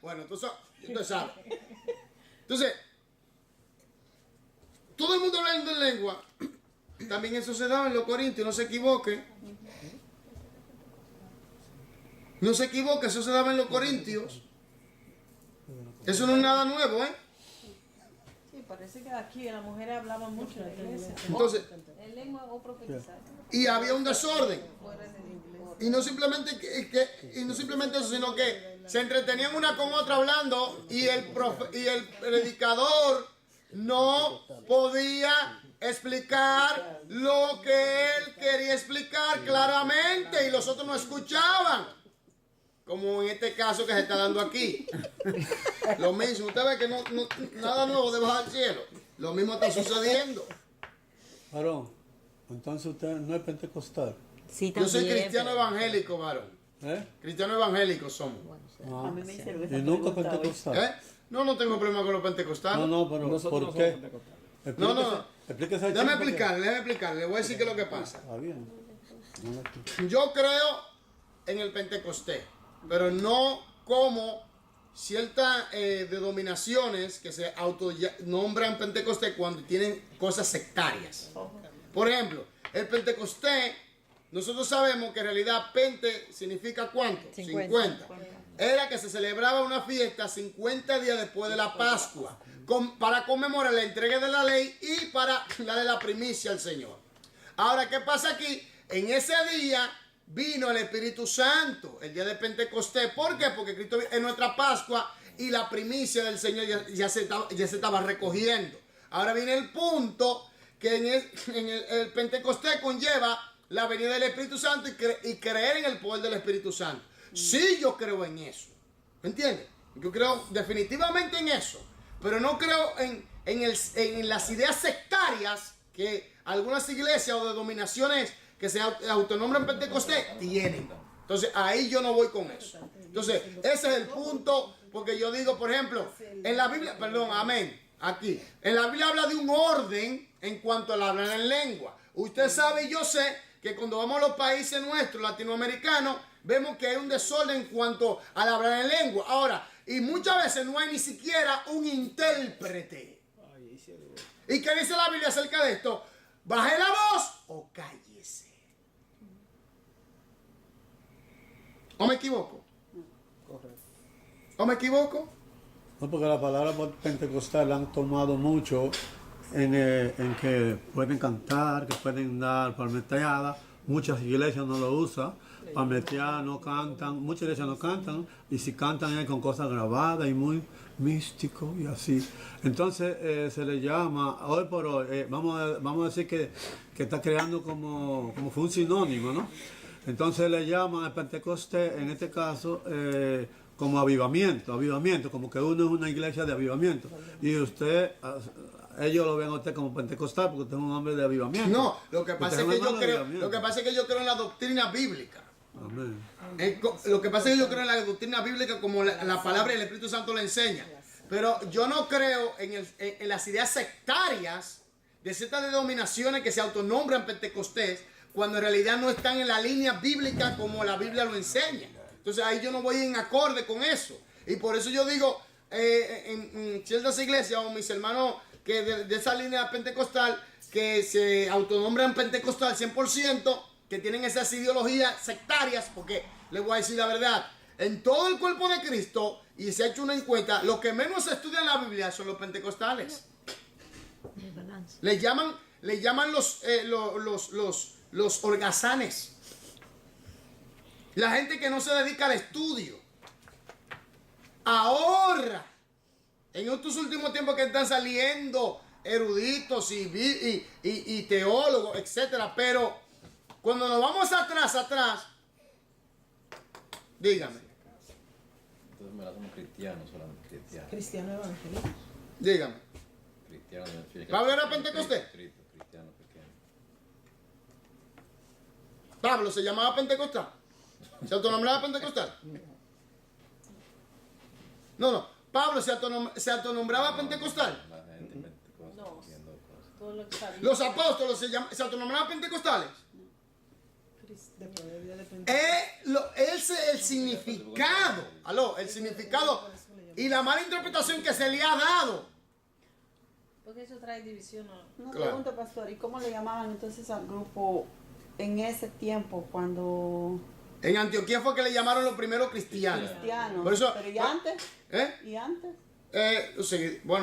Bueno, tú sabes. Entonces, todo el mundo hablando en lengua. También eso se daba en los Corintios, no se equivoque. No se equivoque, eso se daba en los Corintios. Eso no es nada nuevo, ¿eh? Sí, parece que aquí las mujeres hablaban mucho en la iglesia. Entonces, En lengua o profetizar. y había un desorden. Fuera de la iglesia. Y no simplemente y no simplemente eso, sino que se entretenían una con otra hablando y el predicador no podía explicar lo que él quería explicar claramente y los otros no escuchaban. Como en este caso que se está dando aquí. Lo mismo, usted ve que nada nuevo debajo del cielo. Lo mismo está sucediendo. Varón, entonces usted no es pentecostal. Sí, Yo soy también, cristiano pero- evangélico, varón. ¿Eh? Cristiano evangélico somos. Ah. A mí me hicieron esa Y nunca pregunta hoy. pentecostal. ¿Eh? No tengo problema con los pentecostales. No, pero Nosotros ¿por no qué? somos pentecostales. Explíquese, No. explíquese al Déjame chico porque- explicarle, le voy a decir qué es lo que pasa. Está bien. No lo explico. Yo creo en el Pentecostés, pero no como ciertas denominaciones que se autonombran Pentecostés cuando tienen cosas sectarias. Por ejemplo, el Pentecostés, nosotros sabemos que en realidad Pente significa ¿cuánto? 50. Era que se celebraba una fiesta 50 días después de la Pascua, para conmemorar la entrega de la ley y para darle la primicia al Señor. Ahora, ¿qué pasa aquí? En ese día vino el Espíritu Santo, el día de Pentecostés. ¿Por qué? Porque Cristo es nuestra Pascua y la primicia del Señor ya se estaba recogiendo. Ahora viene el punto que el Pentecostés conlleva la venida del Espíritu Santo y creer en el poder del Espíritu Santo. Sí, yo creo en eso. ¿Me entiendes? Yo creo definitivamente en eso. Pero no creo en las ideas sectarias que algunas iglesias o denominaciones que se autonombran Pentecostés tienen. Entonces ahí yo no voy con eso. Entonces ese es el punto, porque yo digo, por ejemplo, en la Biblia, perdón, amén, aquí, en la Biblia habla de un orden en cuanto al hablar en lengua. Usted sabe y yo sé que cuando vamos a los países nuestros, latinoamericanos, vemos que hay un desorden en cuanto al hablar en lengua. Ahora, y muchas veces no hay ni siquiera un intérprete. ¿Y qué dice la Biblia acerca de esto? Baje la voz o cállese. ¿O me equivoco? ¿O me equivoco? No, porque la palabra pentecostal la han tomado mucho en que pueden cantar, que pueden dar palmeteadas. Muchas iglesias no lo usan. Palmeteadas no cantan, muchas iglesias no cantan. Y si cantan es con cosas grabadas y muy místico y así. Entonces se le llama, hoy por hoy, vamos a decir que está creando como fue un sinónimo, ¿no? Entonces le llaman al Pentecostés, en este caso, como avivamiento, como que uno es una iglesia de avivamiento. Y usted, ellos lo ven a usted como pentecostal porque usted es un hombre de avivamiento. No, lo que pasa Usted es que un yo hermano de creo, avivamiento. lo que pasa es que yo creo en la doctrina bíblica. Amén. Lo que pasa es que yo creo en la doctrina bíblica como la palabra y el Espíritu Santo le enseña. Pero yo no creo en las ideas sectarias de ciertas denominaciones que se autonombran Pentecostés cuando en realidad no están en la línea bíblica como la Biblia lo enseña. Entonces ahí yo no voy en acorde con eso. Y por eso yo digo, en ciertas iglesias o mis hermanos que de esa línea pentecostal que se autonombran pentecostal 100%, que tienen esas ideologías sectarias, porque les voy a decir la verdad, en todo el cuerpo de Cristo, y se ha hecho una encuesta, lo que menos se estudia en la Biblia son los pentecostales. Le llaman los holgazanes. La gente que no se dedica al estudio. Ahora, en estos últimos tiempos que están saliendo eruditos y teólogos, etcétera, pero cuando nos vamos atrás, dígame. Entonces me la somos cristianos, solamente cristianos. Cristiano evangélico. Dígame. Cristianos. ¿Pablo era pentecostés? Cristiano pequeño. Pablo se llamaba pentecostal. ¿Se autonombraba pentecostal? No. Pablo se autonombraba pentecostal. La gente pentecostal No. haciendo cosas. Todo lo que sabía. Los apóstoles se autonombraban pentecostales. Después del día de Pentecostés. Ese es el significado. Aló, el significado y la mala interpretación que se le ha dado. Porque eso trae división. ¿No? Una Claro. pregunta, pastor, ¿y cómo le llamaban entonces al grupo en ese tiempo cuando En Antioquía fue que le llamaron los primeros cristianos. cristianos? Por eso- Pero ¿y antes? ¿Eh? ¿Y antes?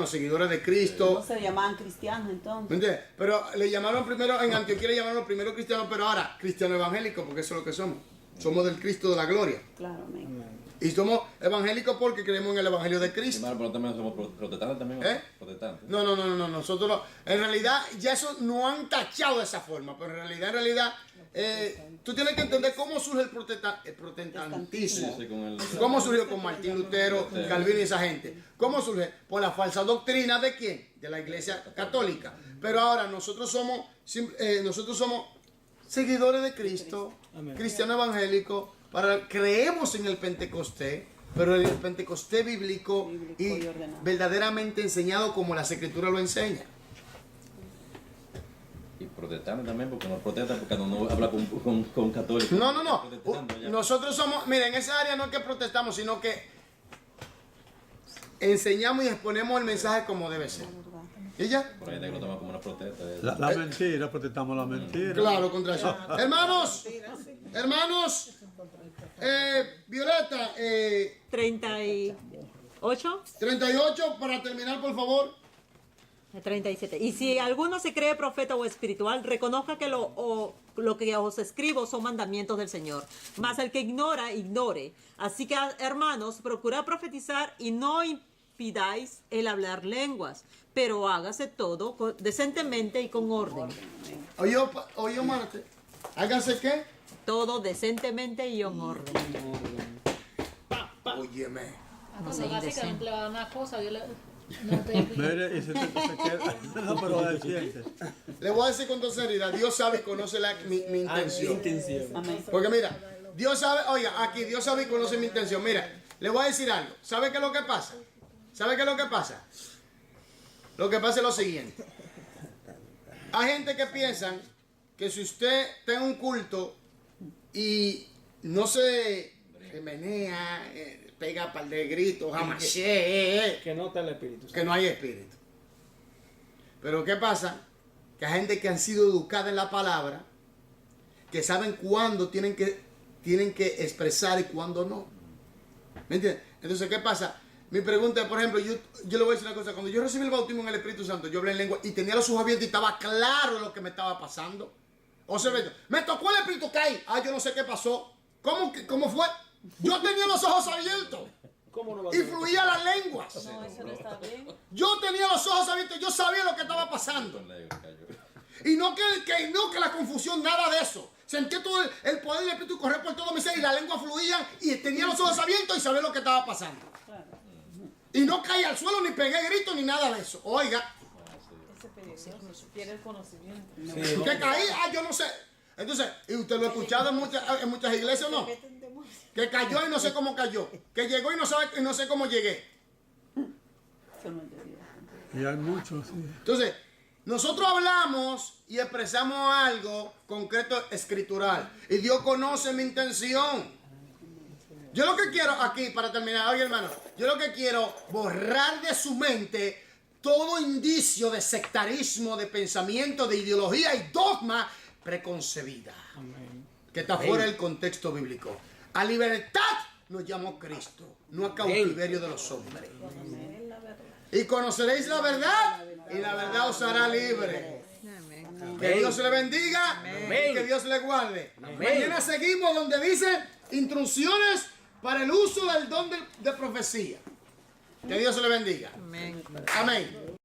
Seguidores de Cristo. No se llamaban cristianos ¿Me entonces. entiendes? Pero le llamaron primero, en Antioquía le llamaron los primeros cristianos, pero ahora cristianos evangélicos, porque eso es lo que somos. Somos del Cristo de la gloria. Claro, amén. Y somos evangélicos porque creemos en el evangelio de Cristo. Hermano, pero también somos protestantes también. ¿Eh? Protestantes. No, nosotros no. En realidad, ya eso no han tachado de esa forma, pero en realidad, tú tienes que entender cómo surge el protestantismo. Sí, con el- ¿Cómo surgió con Martín Lutero, Calvino y esa gente? ¿Cómo surge? Por la falsa doctrina de quién? De la Iglesia Católica. Pero ahora nosotros somos seguidores de Cristo, Amén. cristianos evangélicos, creemos en el Pentecostés, pero en el Pentecostés bíblico Bíblico y y ordenado. verdaderamente enseñado como las Escrituras lo enseña. Y protestantes también, porque nos protestan porque no habla con católicos. No. Protestando ya. Nosotros somos, mira, en esa área no es que protestamos, sino que enseñamos y exponemos el mensaje como debe ser. ¿Y ya? Por ahí lo toman como una protesta. La mentira, protestamos la mentira. Claro, contra eso. Hermanos, Violeta, 38. 38 para terminar, por favor. 37. Y si alguno se cree profeta o espiritual, reconozca que lo que os escribo son mandamientos del Señor. Mas el que ignora, ignore. Así que, hermanos, procurad profetizar y no impidáis el hablar lenguas, pero hágase todo decentemente y con orden. Oye, Marte, háganse qué. Todo decentemente y con orden. Óyeme. No Así sé, que no le va a dar más cosas. Yo le, no te Mire, y se queda. No, pero decente. Le voy a decir con toda seriedad, Dios sabe y conoce mi intención. Intención. Amén. Porque mira, Dios sabe, oiga, aquí Dios sabe y conoce mi intención. Mira, le voy a decir algo. ¿Sabe qué es lo que pasa? ¿Sabe qué es lo que pasa? Lo que pasa es lo siguiente. Hay gente que piensan que si usted está en un culto y no se menea, pega par de gritos, jamás, Que no está el Espíritu Santo. que no hay espíritu. Pero ¿qué pasa? Que hay gente que han sido educada en la palabra, que saben cuándo tienen que expresar y cuándo no. ¿Me entiendes? Entonces, ¿qué pasa? Mi pregunta es, por ejemplo, yo le voy a decir una cosa. Cuando yo recibí el bautismo en el Espíritu Santo, yo hablé en lengua y tenía los ojos abiertos y estaba claro lo que me estaba pasando. O sea, me tocó el Espíritu caer. Yo no sé qué pasó. ¿Cómo fue? Yo tenía los ojos abiertos ¿Cómo no va a y ser? fluía las lenguas. No, eso no está bien. Yo tenía los ojos abiertos, yo sabía lo que estaba pasando. Y no que la confusión, nada de eso. Sentí todo el poder del Espíritu correr por todo mi ser y la lengua fluía y tenía los ojos abiertos y sabía lo que estaba pasando. Y no caí al suelo, ni pegué grito, ni nada de eso. Oiga, Ese es peligroso. Quiere el conocimiento. Sí, que caí, yo no sé. Entonces, y usted lo ha escuchado en muchas iglesias, ¿no? Que cayó y no sé cómo cayó. Que llegó y no sé cómo llegué. Y hay muchos, sí. Entonces, nosotros hablamos y expresamos algo concreto escritural. Y Dios conoce mi intención. Yo lo que quiero aquí, para terminar, oye hermano, yo lo que quiero borrar de su mente todo indicio de sectarismo, de pensamiento, de ideología y dogma preconcebida, que está fuera del contexto bíblico. A libertad nos llamó Cristo, no a cautiverio de los hombres. Y conoceréis la verdad, y la verdad os hará libre. Que Dios le bendiga y que Dios le guarde. Mañana seguimos donde dice instrucciones para el uso del don de profecía. Que Dios le bendiga. Amén.